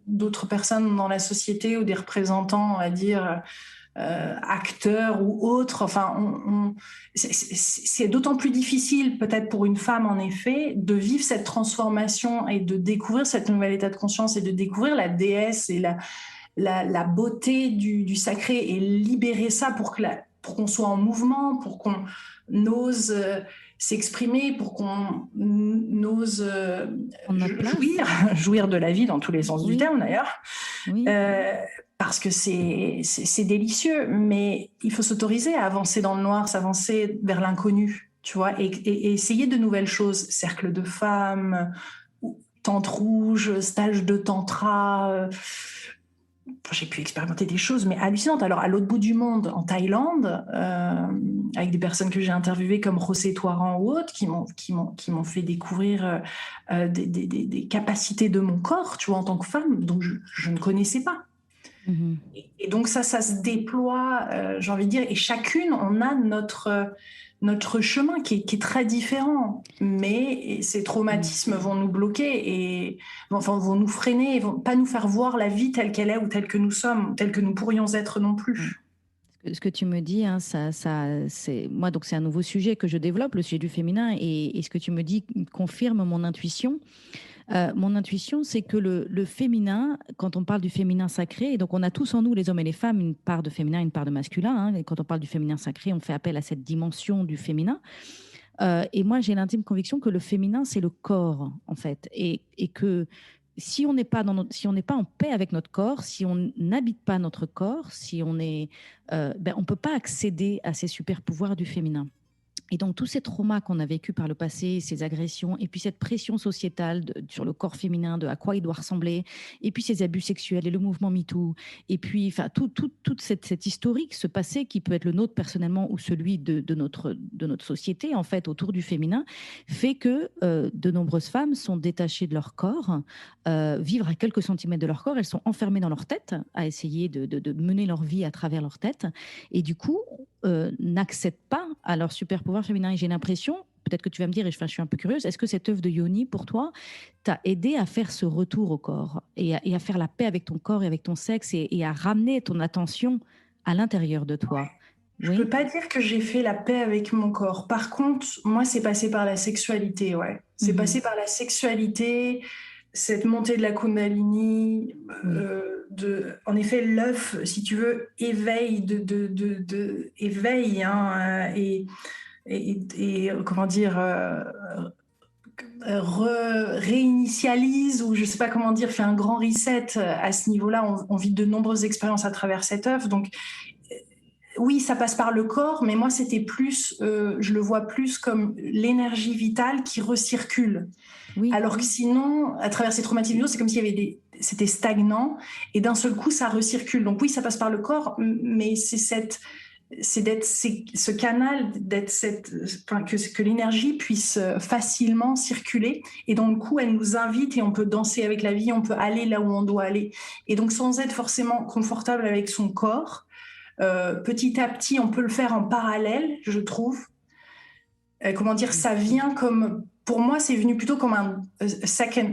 d'autres personnes dans la société, ou des représentants, on va dire, acteurs ou autres. Enfin, c'est d'autant plus difficile peut-être pour une femme, en effet, de vivre cette transformation et de découvrir cette nouvelle état de conscience, et de découvrir la déesse et la beauté du sacré, et libérer ça pour qu'on soit en mouvement, pour qu'on ose s'exprimer, pour qu'on ose jouir de la vie dans tous les sens du terme, d'ailleurs. Oui. Parce que c'est délicieux, mais il faut s'autoriser à avancer dans le noir, s'avancer vers l'inconnu, tu vois, et essayer de nouvelles choses. Cercle de femmes, tente rouge, stage de tantra. J'ai pu expérimenter des choses, mais hallucinantes. Alors, à l'autre bout du monde, en Thaïlande, avec des personnes que j'ai interviewées comme Rosé Toiran ou autres, qui m'ont fait découvrir des capacités de mon corps, tu vois, en tant que femme, dont je ne connaissais pas. Et donc ça se déploie, j'ai envie de dire, et chacune, on a notre chemin qui est très différent, mais ces traumatismes vont nous bloquer, et vont nous freiner, et vont pas nous faire voir la vie telle qu'elle est, ou telle que nous sommes, telle que nous pourrions être non plus. Ce que tu me dis, hein, c'est moi, donc c'est un nouveau sujet que je développe, le sujet du féminin, et ce que tu me dis confirme mon intuition. Mon intuition, c'est que le féminin, quand on parle du féminin sacré, et donc on a tous en nous, les hommes et les femmes, une part de féminin, une part de masculin, hein, et quand on parle du féminin sacré, on fait appel à cette dimension du féminin. Et moi, j'ai l'intime conviction que le féminin, c'est le corps, en fait, et que si on n'est pas en paix avec notre corps, si on n'habite pas notre corps, si on est, on peut pas accéder à ces super pouvoirs du féminin. Et donc, tous ces traumas qu'on a vécus par le passé, ces agressions, et puis cette pression sociétale sur le corps féminin, de à quoi il doit ressembler, et puis ces abus sexuels et le mouvement MeToo, et puis enfin, toute cette historique, ce passé qui peut être le nôtre personnellement ou celui de notre société, en fait, autour du féminin, fait que de nombreuses femmes sont détachées de leur corps, vivent à quelques centimètres de leur corps, elles sont enfermées dans leur tête, à essayer de mener leur vie à travers leur tête, et du coup, n'accèdent pas à leur super pouvoir féminin. Et j'ai l'impression, peut-être que tu vas me dire, et je suis un peu curieuse, est-ce que cette œuvre de Yoni, pour toi, t'a aidé à faire ce retour au corps et à faire la paix avec ton corps et avec ton sexe et à ramener ton attention à l'intérieur de toi? Je peux pas dire que j'ai fait la paix avec mon corps. Par contre, moi, c'est passé par la sexualité, ouais. C'est passé par la sexualité, cette montée de la Kundalini, en effet, l'œuf, si tu veux, éveille, éveille, hein, et comment dire, réinitialise, ou je sais pas comment dire, fait un grand reset à ce niveau-là. On vit de nombreuses expériences à travers cette œuf, donc oui, ça passe par le corps, mais moi, c'était plus, je le vois plus comme l'énergie vitale qui recircule. Oui. Alors que sinon, à travers ces traumatismes, c'est comme s'il y avait c'était stagnant, et d'un seul coup, ça recircule. Donc oui, ça passe par le corps, mais c'est d'être ce canal, que l'énergie puisse facilement circuler. Et donc, du coup, elle nous invite et on peut danser avec la vie, on peut aller là où on doit aller. Et donc, sans être forcément confortable avec son corps, petit à petit, on peut le faire en parallèle, je trouve. Comment dire, ça vient comme, pour moi, c'est venu plutôt comme un second,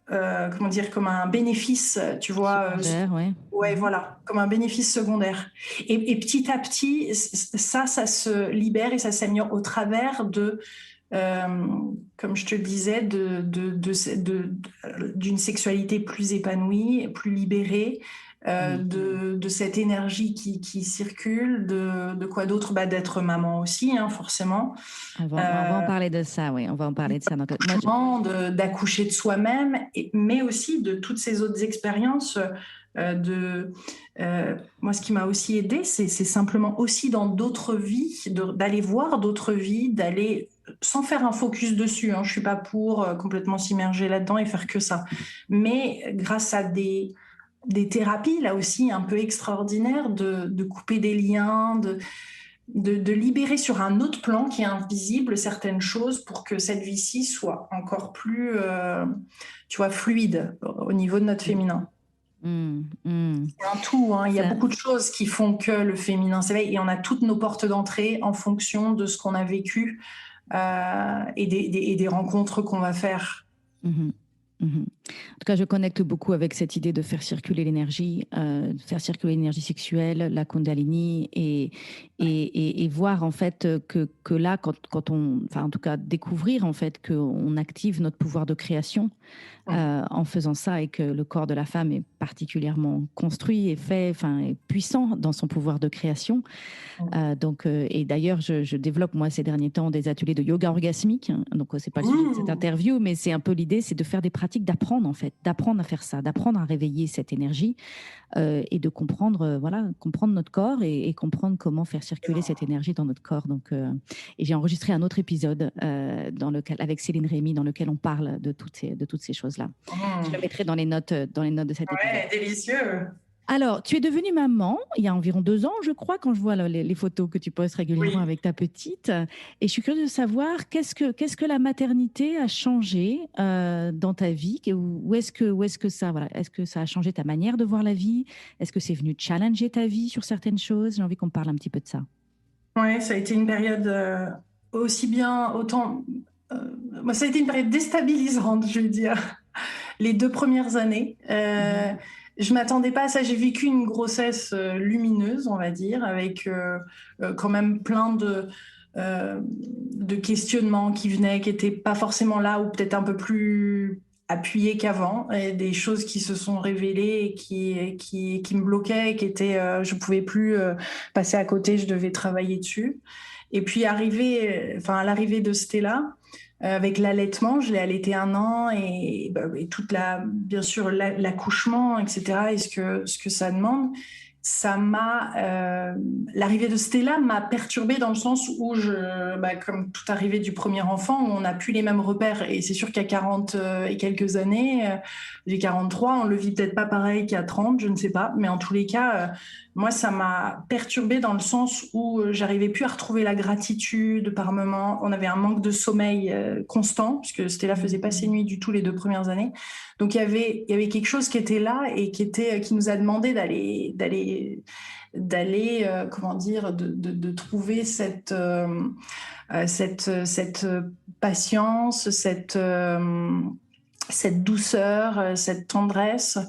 comment dire, comme un bénéfice, tu vois. Secondaire, ouais. Ouais, voilà, comme un bénéfice secondaire. Et petit à petit, ça se libère et ça s'améliore au travers de, comme je te le disais, d'une sexualité plus épanouie, plus libérée, de cette énergie qui circule, de quoi d'autre, d'être maman aussi, hein, forcément. On va en parler de ça, oui, on va en parler de ça. Donc, d'accoucher de soi-même, mais aussi de toutes ces autres expériences. Moi, ce qui m'a aussi aidée, c'est simplement aussi dans d'autres vies, d'aller voir d'autres vies, d'aller sans faire un focus dessus. Hein, je suis pas pour complètement s'immerger là-dedans et faire que ça. Mais grâce à des thérapies, là aussi, un peu extraordinaires, de couper des liens, de libérer sur un autre plan qui est invisible certaines choses pour que cette vie-ci soit encore plus, tu vois, fluide au niveau de notre féminin. C'est un tout, hein. Il y a beaucoup de choses qui font que le féminin s'éveille, et on a toutes nos portes d'entrée en fonction de ce qu'on a vécu et des rencontres qu'on va faire. En tout cas, je connecte beaucoup avec cette idée de faire circuler l'énergie sexuelle, la Kundalini, et voir en fait que là, quand on, enfin en tout cas découvrir en fait qu'on active notre pouvoir de création en faisant ça, et que le corps de la femme est particulièrement construit et fait, enfin, est puissant dans son pouvoir de création. Et d'ailleurs, je développe moi ces derniers temps des ateliers de yoga orgasmique. Donc c'est pas le sujet de cette interview, mais c'est un peu l'idée, c'est de faire des pratiques, d'apprendre en fait, d'apprendre à faire ça, d'apprendre à réveiller cette énergie et de comprendre, comprendre notre corps et comprendre comment faire circuler cette énergie dans notre corps. Donc, et j'ai enregistré un autre épisode avec Céline Rémy dans lequel on parle de toutes ces choses-là. Je le mettrai dans les notes de cet épisode. Ouais, délicieux. Alors, tu es devenue maman il y a environ 2 ans, je crois, quand je vois les photos que tu postes régulièrement avec ta petite. Et je suis curieuse de savoir qu'est-ce que la maternité a changé dans ta vie. Où est-ce que ça a changé ta manière de voir la vie? Est-ce que c'est venu challenger ta vie sur certaines choses? J'ai envie qu'on parle un petit peu de ça. Ouais, ça a été une période moi, ça a été une période déstabilisante, je veux dire, les 2 premières années. Je m'attendais pas à ça. J'ai vécu une grossesse lumineuse, on va dire, avec quand même plein de questionnements qui venaient, qui n'étaient pas forcément là, ou peut-être un peu plus appuyés qu'avant, et des choses qui se sont révélées et qui me bloquaient, et qui étaient, je pouvais plus passer à côté, je devais travailler dessus. Et puis à l'arrivée de Stella, avec l'allaitement, je l'ai allaité 1 an, et toute bien sûr l'accouchement, etc. et ce que ça demande. l'arrivée de Stella m'a perturbée dans le sens où comme toute arrivée du premier enfant, on n'a plus les mêmes repères. Et c'est sûr qu'à 40 et quelques années, j'ai 43, on le vit peut-être pas pareil qu'à 30, je ne sais pas. Mais en tous les cas, moi, ça m'a perturbée dans le sens où j'arrivais plus à retrouver la gratitude par moments. On avait un manque de sommeil constant, puisque Stella faisait pas ses nuits du tout les 2 premières années. Donc il y avait quelque chose qui était là et qui nous a demandé d'aller comment dire, de trouver cette patience, cette douceur, cette tendresse,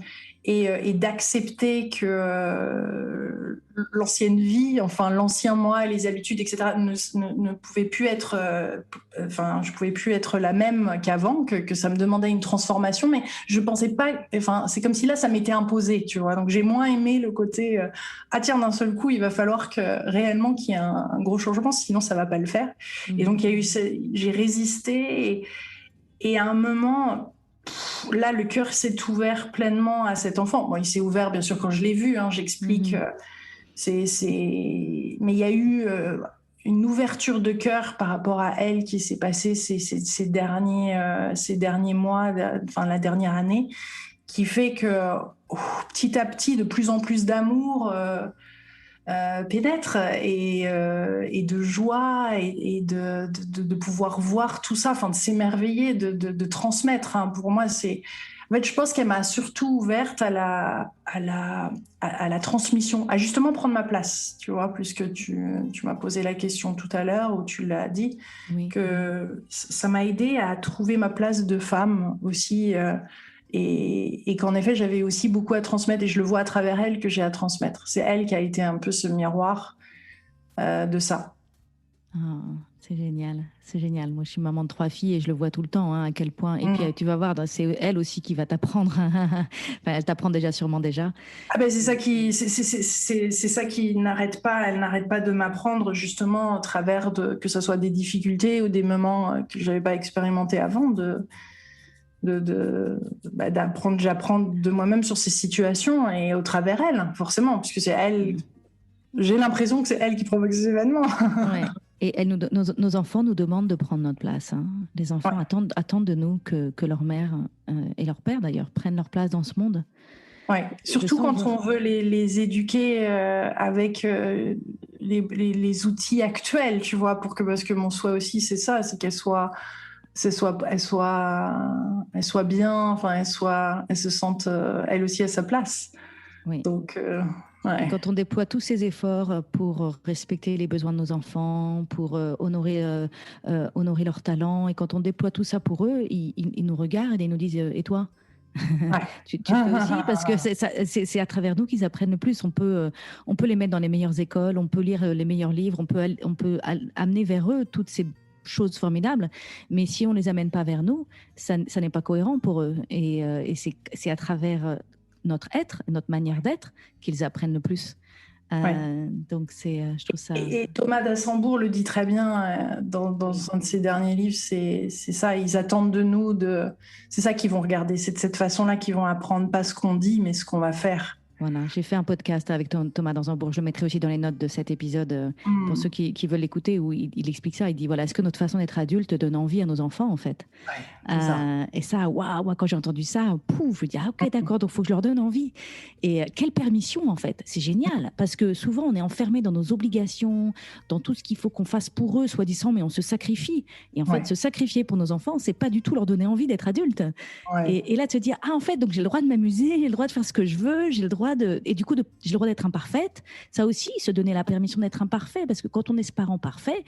et d'accepter que l'ancienne vie, enfin l'ancien moi, les habitudes, etc., ne pouvaient plus être, je pouvais plus être la même qu'avant, que ça me demandait une transformation, mais je pensais pas, enfin c'est comme si là ça m'était imposé, tu vois. Donc j'ai moins aimé le côté ah tiens, d'un seul coup il va falloir réellement qu'il y ait un gros changement, sinon ça va pas le faire. Et donc j'ai résisté, et à un moment, là, le cœur s'est ouvert pleinement à cet enfant. Bon, il s'est ouvert, bien sûr, quand je l'ai vu, hein, j'explique. Mais il y a eu une ouverture de cœur par rapport à elle qui s'est passée ces derniers mois, enfin la dernière année, qui fait que petit à petit, de plus en plus d'amour pénètre, et de joie, et de pouvoir voir tout ça, enfin de s'émerveiller, de transmettre. Hein. Pour moi, en fait, je pense qu'elle m'a surtout ouverte à la transmission, à justement prendre ma place, tu vois, puisque tu m'as posé la question tout à l'heure, où tu l'as dit, que ça m'a aidé à trouver ma place de femme aussi, et qu'en effet, j'avais aussi beaucoup à transmettre, et je le vois à travers elle que j'ai à transmettre. C'est elle qui a été un peu ce miroir de ça. Oh, c'est génial, c'est génial. Moi, je suis maman de 3 filles et je le vois tout le temps, hein, à quel point. Et puis, tu vas voir, c'est elle aussi qui va t'apprendre. Enfin, elle t'apprend sûrement déjà. Ah ben c'est ça qui n'arrête pas. Elle n'arrête pas de m'apprendre, justement, à travers que ce soit des difficultés ou des moments que j'avais pas expérimenté avant, d'apprendre. J'apprends de moi-même sur ces situations, et au travers elle, forcément, puisque c'est elle. J'ai l'impression que c'est elle qui provoque ces événements. Ouais. Et nos enfants nous demandent de prendre notre place. Hein. Les enfants attendent de nous que leur mère et leur père, d'ailleurs, prennent leur place dans ce monde. Ouais. Surtout quand on veut les éduquer avec les outils actuels, tu vois, parce que mon souhait aussi, c'est ça, c'est qu'elle soit bien, enfin, elle se sente elle aussi à sa place. Oui. Donc, et quand on déploie tous ces efforts pour respecter les besoins de nos enfants, pour honorer leurs talents, et quand on déploie tout ça pour eux, ils nous regardent et ils nous disent et toi? Tu fais aussi, parce que c'est à travers nous qu'ils apprennent le plus. On peut les mettre dans les meilleures écoles, on peut lire les meilleurs livres, on peut amener vers eux toutes ces choses formidables, mais si on les amène pas vers nous, ça n'est pas cohérent pour eux. Et c'est à travers notre être, notre manière d'être, qu'ils apprennent le plus. Donc je trouve ça. Et Thomas d'Assembourg le dit très bien dans un de ses derniers livres. C'est ça, ils attendent de nous c'est ça qu'ils vont regarder. C'est de cette façon-là qu'ils vont apprendre, pas ce qu'on dit, mais ce qu'on va faire. Voilà, j'ai fait un podcast avec Thomas d'Assembourg. Je le mettrai aussi dans les notes de cet épisode pour ceux qui veulent l'écouter, où il explique ça. Il dit voilà, est-ce que notre façon d'être adulte donne envie à nos enfants, en fait? Et ça, waouh, quand j'ai entendu ça, pouf, je dis ah, ok, d'accord, donc il faut que je leur donne envie. Et quelle permission, en fait? C'est génial, parce que souvent on est enfermé dans nos obligations, dans tout ce qu'il faut qu'on fasse pour eux, soi-disant, mais on se sacrifie. Et en fait, se sacrifier pour nos enfants, c'est pas du tout leur donner envie d'être adulte. Et là, de se dire ah, en fait, donc j'ai le droit de m'amuser, j'ai le droit de faire ce que je veux, j'ai le droit et du coup, j'ai le droit d'être imparfaite. Ça aussi, se donner la permission d'être imparfait, parce que quand on est ce parent parfait,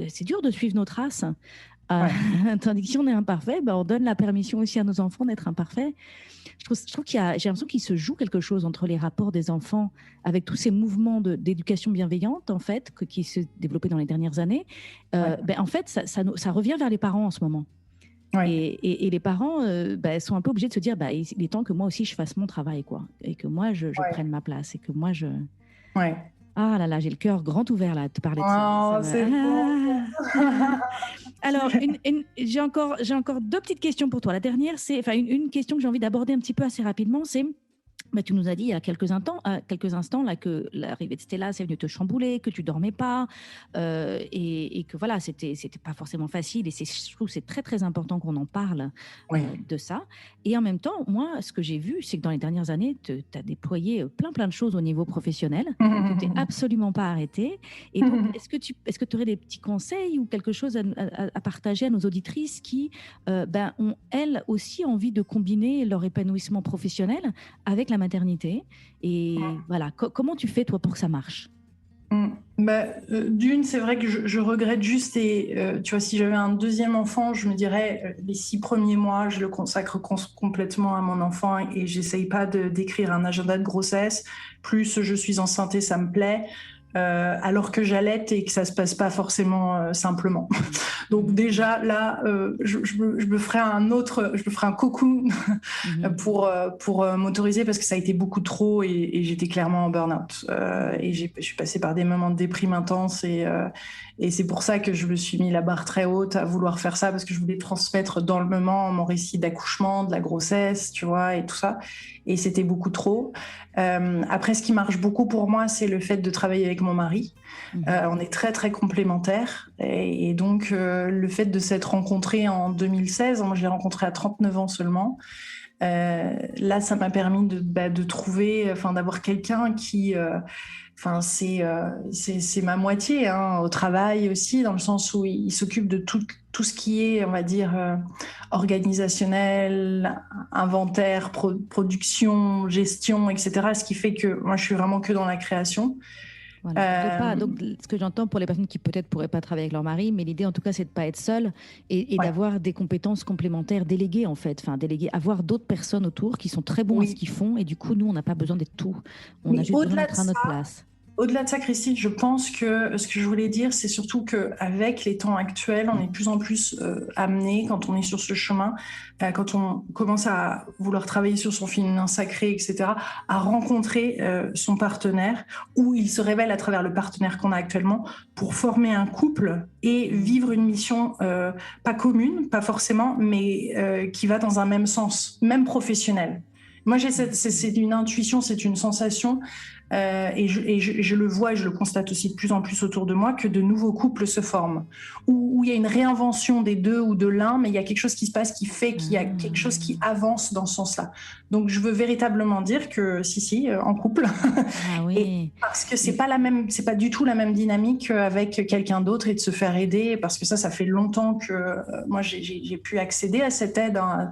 c'est dur de suivre nos traces. Tandis que si on est imparfait, on donne la permission aussi à nos enfants d'être imparfaits. Je trouve j'ai l'impression qu'il se joue quelque chose entre les rapports des enfants avec tous ces mouvements d'éducation bienveillante, en fait, qui se développaient dans les dernières années. En fait, ça revient vers les parents en ce moment. Et les parents sont un peu obligés de se dire il est temps que moi aussi je fasse mon travail, quoi, et que moi je prenne ma place, et que moi je ah là là, j'ai le cœur grand ouvert là de te parler de ça. C'est bon. Alors j'ai encore 2 petites questions pour toi. La dernière, c'est une question que j'ai envie d'aborder un petit peu assez rapidement, c'est Bah, tu nous as dit il y a quelques instants là, que l'arrivée de Stella, c'est venu te chambouler, que tu dormais pas, et que voilà, c'était pas forcément facile. Et je trouve que c'est très, très important qu'on en parle Oui. de ça. Et en même temps, moi, ce que j'ai vu, c'est que dans les dernières années, tu as déployé plein de choses au niveau professionnel. Tu t'es absolument pas arrêté. Et donc, est-ce que tu aurais des petits conseils ou quelque chose à partager à nos auditrices qui ont, elles aussi, envie de combiner leur épanouissement professionnel avec la maternité? Et voilà, comment tu fais, toi, pour que ça marche? D'une, c'est vrai que je regrette juste, et tu vois, si j'avais un deuxième enfant, je me dirais les 6 premiers mois, je le consacre complètement à mon enfant et j'essaye pas d'écrire un agenda de grossesse. Plus je suis enceinte et ça me plaît, alors que j'allaite et que ça se passe pas forcément simplement. Donc déjà là, je me ferai je me ferai un cocoon pour m'autoriser, parce que ça a été beaucoup trop et j'étais clairement en burn-out. Et je suis passée par des moments de déprime intense et c'est pour ça que je me suis mis la barre très haute à vouloir faire ça, parce que je voulais transmettre dans le moment mon récit d'accouchement, de la grossesse, tu vois, et tout ça. Et c'était beaucoup trop. Après, ce qui marche beaucoup pour moi, c'est le fait de travailler avec mon mari. On est très, très complémentaires. Et donc, le fait de s'être rencontrés en 2016, moi, je l'ai rencontré à 39 ans seulement. Là, ça m'a permis de trouver, d'avoir quelqu'un qui, c'est ma moitié, hein, au travail aussi, dans le sens où il s'occupe de tout ce qui est, on va dire, organisationnel, inventaire, production, gestion, etc. Ce qui fait que moi, je suis vraiment que dans la création. Voilà. Donc, ce que j'entends pour les personnes qui peut-être pourraient pas travailler avec leur mari, mais l'idée en tout cas, c'est de pas être seule et d'avoir des compétences complémentaires déléguées en fait, avoir d'autres personnes autour qui sont très bons à ce qu'ils font, et du coup, nous, on n'a pas besoin d'être tout. On a juste besoin d'être à notre place. Au-delà de ça, Christine, je pense que ce que je voulais dire, c'est surtout qu'avec les temps actuels, on est de plus en plus amené, quand on est sur ce chemin, quand on commence à vouloir travailler sur son féminin sacré, etc., à rencontrer son partenaire, ou il se révèle à travers le partenaire qu'on a actuellement, pour former un couple et vivre une mission pas commune, pas forcément, mais qui va dans un même sens, même professionnel. Moi, c'est une intuition, c'est une sensation, et je le vois et je le constate aussi de plus en plus autour de moi, que de nouveaux couples se forment, où il y a une réinvention des deux ou de l'un, mais il y a quelque chose qui se passe qui fait qu'il y a quelque chose qui avance dans ce sens-là. Donc, je veux véritablement dire que si, en couple, et parce que c'est pas du tout la même dynamique avec quelqu'un d'autre, et de se faire aider, parce que ça fait longtemps que moi j'ai pu accéder à cette aide, hein,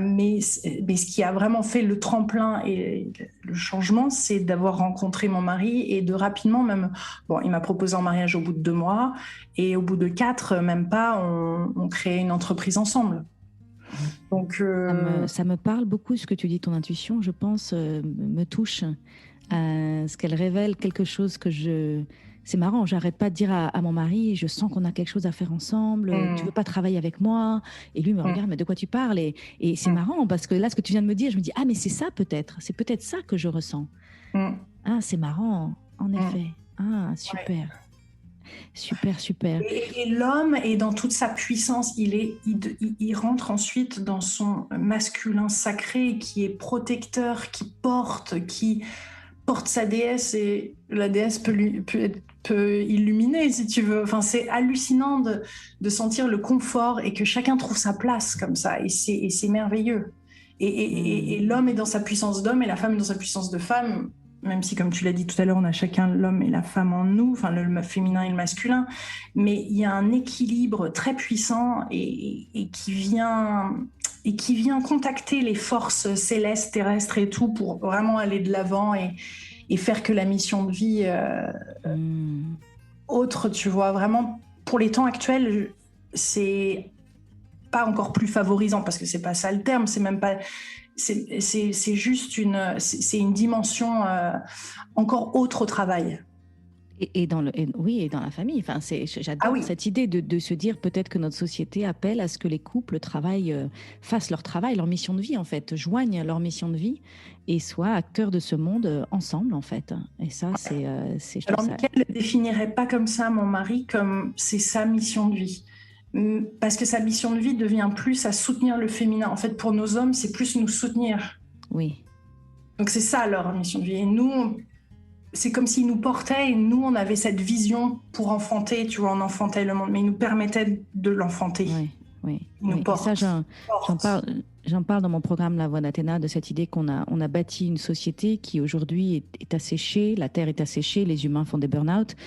mais ce qui a vraiment fait le tremplin et le changement, c'est d'avoir rencontré mon mari et de rapidement même... Bon, il m'a proposé en mariage au bout de 2 mois, et au bout de 4, même pas, on crée une entreprise ensemble. Donc, ça me parle beaucoup ce que tu dis, ton intuition, je pense, me touche. Ce qu'elle révèle quelque chose que c'est marrant, j'arrête pas de dire à mon mari, je sens qu'on a quelque chose à faire ensemble, tu veux pas travailler avec moi? Et lui me regarde, mais de quoi tu parles? Et c'est marrant, parce que là, ce que tu viens de me dire, je me dis, ah, mais c'est ça peut-être, c'est peut-être ça que je ressens. Ah, c'est marrant, en effet. Ah, super. Super. Et l'homme est dans toute sa puissance, il rentre ensuite dans son masculin sacré, qui est protecteur, qui porte sa déesse, et la déesse peut illuminer, si tu veux. Enfin, c'est hallucinant de sentir le confort et que chacun trouve sa place comme ça, et c'est merveilleux. Et l'homme est dans sa puissance d'homme et la femme est dans sa puissance de femme, même si, comme tu l'as dit tout à l'heure, on a chacun l'homme et la femme en nous, enfin le féminin et le masculin, mais il y a un équilibre très puissant et qui vient contacter les forces célestes, terrestres et tout, pour vraiment aller de l'avant et faire que la mission de vie autre, tu vois, vraiment, pour les temps actuels, c'est pas encore plus favorisant, parce que c'est pas ça le terme, c'est même pas... C'est juste une dimension encore autre au travail. Et dans la famille. Enfin, j'adore cette idée de se dire peut-être que notre société appelle à ce que les couples fassent leur travail, leur mission de vie, en fait, joignent leur mission de vie et soient acteurs de ce monde ensemble, en fait. Et ça, c'est... Alors, Mickaël ne définirait pas comme ça mon mari, comme c'est sa mission de vie. Parce que sa mission de vie devient plus à soutenir le féminin. En fait, pour nos hommes, c'est plus nous soutenir. Oui. Donc c'est ça leur mission de vie. Et nous, c'est comme s'ils nous portaient et nous, on avait cette vision pour enfanter, tu vois, on enfantait le monde, mais ils nous permettaient de l'enfanter. Oui. Ils nous portent. Et ça, j'en parle dans mon programme La Voix d'Athéna, de cette idée qu'on a bâti une société qui aujourd'hui est asséchée, la Terre est asséchée, les humains font des burn-out,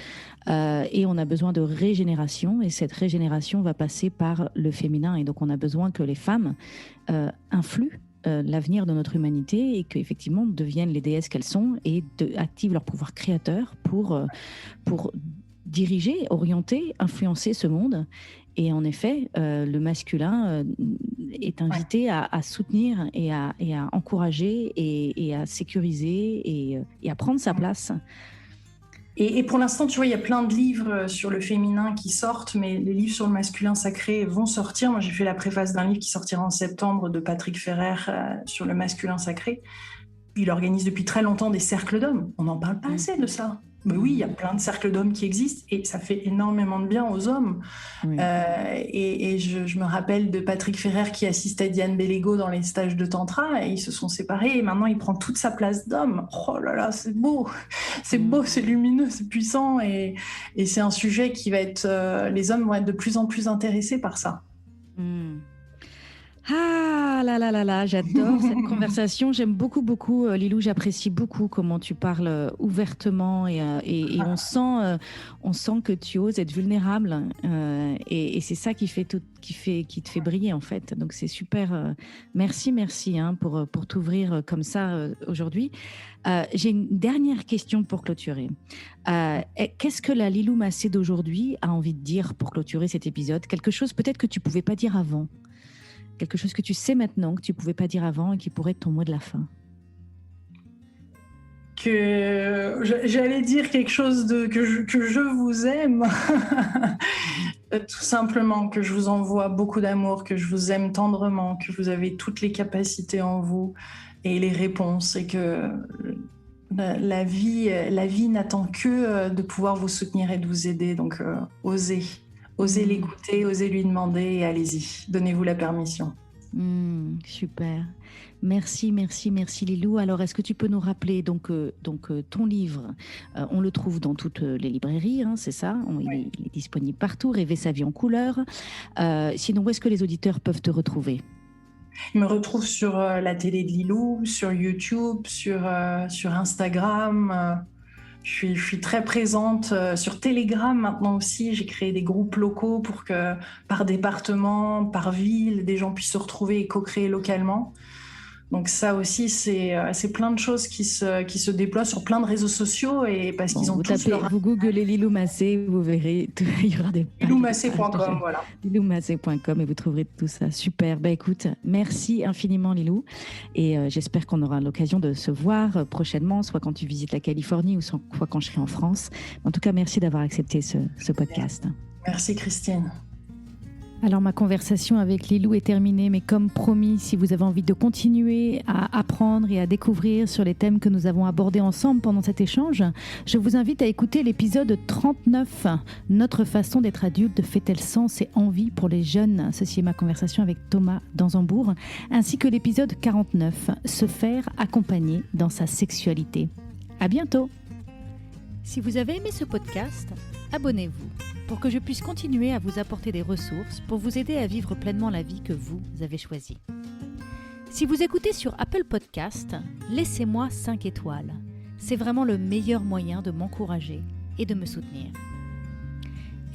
et on a besoin de régénération, et cette régénération va passer par le féminin, et donc on a besoin que les femmes influent l'avenir de notre humanité et qu'effectivement deviennent les déesses qu'elles sont et activent leur pouvoir créateur pour diriger, orienter, influencer ce monde. Et en effet, le masculin est invité à soutenir et à encourager et à sécuriser et à prendre sa place. Et pour l'instant, tu vois, il y a plein de livres sur le féminin qui sortent, mais les livres sur le masculin sacré vont sortir. Moi, j'ai fait la préface d'un livre qui sortira en septembre de Patrick Ferrer sur le masculin sacré. Il organise depuis très longtemps des cercles d'hommes. On n'en parle pas assez de ça. Mais oui, il y a plein de cercles d'hommes qui existent et ça fait énormément de bien aux hommes. Oui. Et je me rappelle de Patrick Ferrer qui assistait Diane Bellego dans les stages de Tantra et ils se sont séparés et maintenant il prend toute sa place d'homme. Oh là là, c'est beau, c'est lumineux, c'est puissant et c'est un sujet qui va être... les hommes vont être de plus en plus intéressés par ça. Ah là, j'adore cette conversation. J'aime beaucoup, Lilou. J'apprécie beaucoup comment tu parles ouvertement et on sent que tu oses être vulnérable et c'est ça qui te fait briller en fait. Donc c'est super. Merci pour t'ouvrir comme ça aujourd'hui. J'ai une dernière question pour clôturer. Qu'est-ce que la Lilou Massé d'aujourd'hui a envie de dire pour clôturer cet épisode? Quelque chose peut-être que tu pouvais pas dire avant. Quelque chose que tu sais maintenant, que tu ne pouvais pas dire avant et qui pourrait être ton mot de la fin. Que j'allais dire quelque chose que je vous aime. Tout simplement, que je vous envoie beaucoup d'amour, que je vous aime tendrement, que vous avez toutes les capacités en vous et les réponses et que la vie n'attend que de pouvoir vous soutenir et de vous aider. Donc, osez. Osez l'écouter, osez lui demander et allez-y. Donnez-vous la permission. Super. Merci Lilou. Alors, est-ce que tu peux nous rappeler donc ton livre, on le trouve dans toutes les librairies, hein, c'est ça? Il est disponible partout, Rêver sa vie en couleur. Sinon, où est-ce que les auditeurs peuvent te retrouver? Ils me retrouvent sur la télé de Lilou, sur YouTube, sur Instagram. Je suis très présente sur Telegram maintenant aussi. J'ai créé des groupes locaux pour que par département, par ville, des gens puissent se retrouver et co-créer localement. Donc ça aussi, c'est plein de choses qui se déploient sur plein de réseaux sociaux et parce qu'ils ont tous leur... Vous googlez Lilou Massé, vous verrez, il y aura des... liloumassé.com, voilà. liloumassé.com et vous trouverez tout ça. Super. Écoute, merci infiniment Lilou et j'espère qu'on aura l'occasion de se voir prochainement, soit quand tu visites la Californie ou soit quand je serai en France. En tout cas, merci d'avoir accepté ce podcast. Merci Christine. Alors ma conversation avec Lilou est terminée, mais comme promis, si vous avez envie de continuer à apprendre et à découvrir sur les thèmes que nous avons abordés ensemble pendant cet échange, je vous invite à écouter l'épisode 39. Notre façon d'être adulte fait-elle sens et envie pour les jeunes? Ceci est ma conversation avec Thomas Danzambourg, ainsi que l'épisode 49, Se faire accompagner dans sa sexualité. À bientôt. Si vous avez aimé ce podcast, abonnez-vous pour que je puisse continuer à vous apporter des ressources pour vous aider à vivre pleinement la vie que vous avez choisie. Si vous écoutez sur Apple Podcast, laissez-moi 5 étoiles. C'est vraiment le meilleur moyen de m'encourager et de me soutenir.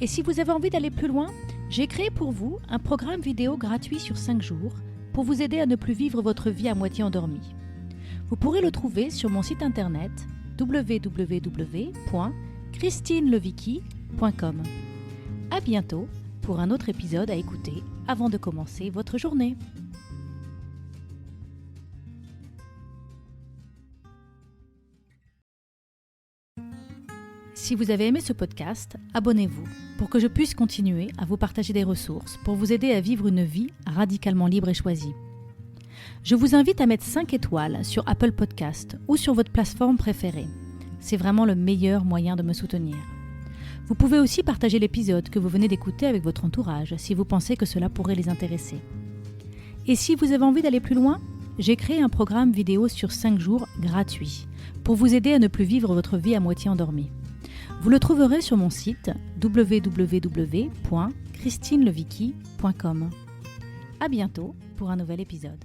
Et si vous avez envie d'aller plus loin, j'ai créé pour vous un programme vidéo gratuit sur 5 jours pour vous aider à ne plus vivre votre vie à moitié endormie. Vous pourrez le trouver sur mon site internet www.christinelevicky.com. À bientôt pour un autre épisode à écouter avant de commencer votre journée. Si vous avez aimé ce podcast, abonnez-vous pour que je puisse continuer à vous partager des ressources pour vous aider à vivre une vie radicalement libre et choisie. Je vous invite à mettre 5 étoiles sur Apple Podcast ou sur votre plateforme préférée. C'est vraiment le meilleur moyen de me soutenir. Vous pouvez aussi partager l'épisode que vous venez d'écouter avec votre entourage si vous pensez que cela pourrait les intéresser. Et si vous avez envie d'aller plus loin, j'ai créé un programme vidéo sur 5 jours gratuit pour vous aider à ne plus vivre votre vie à moitié endormie. Vous le trouverez sur mon site www.christinelevicky.com. À bientôt pour un nouvel épisode.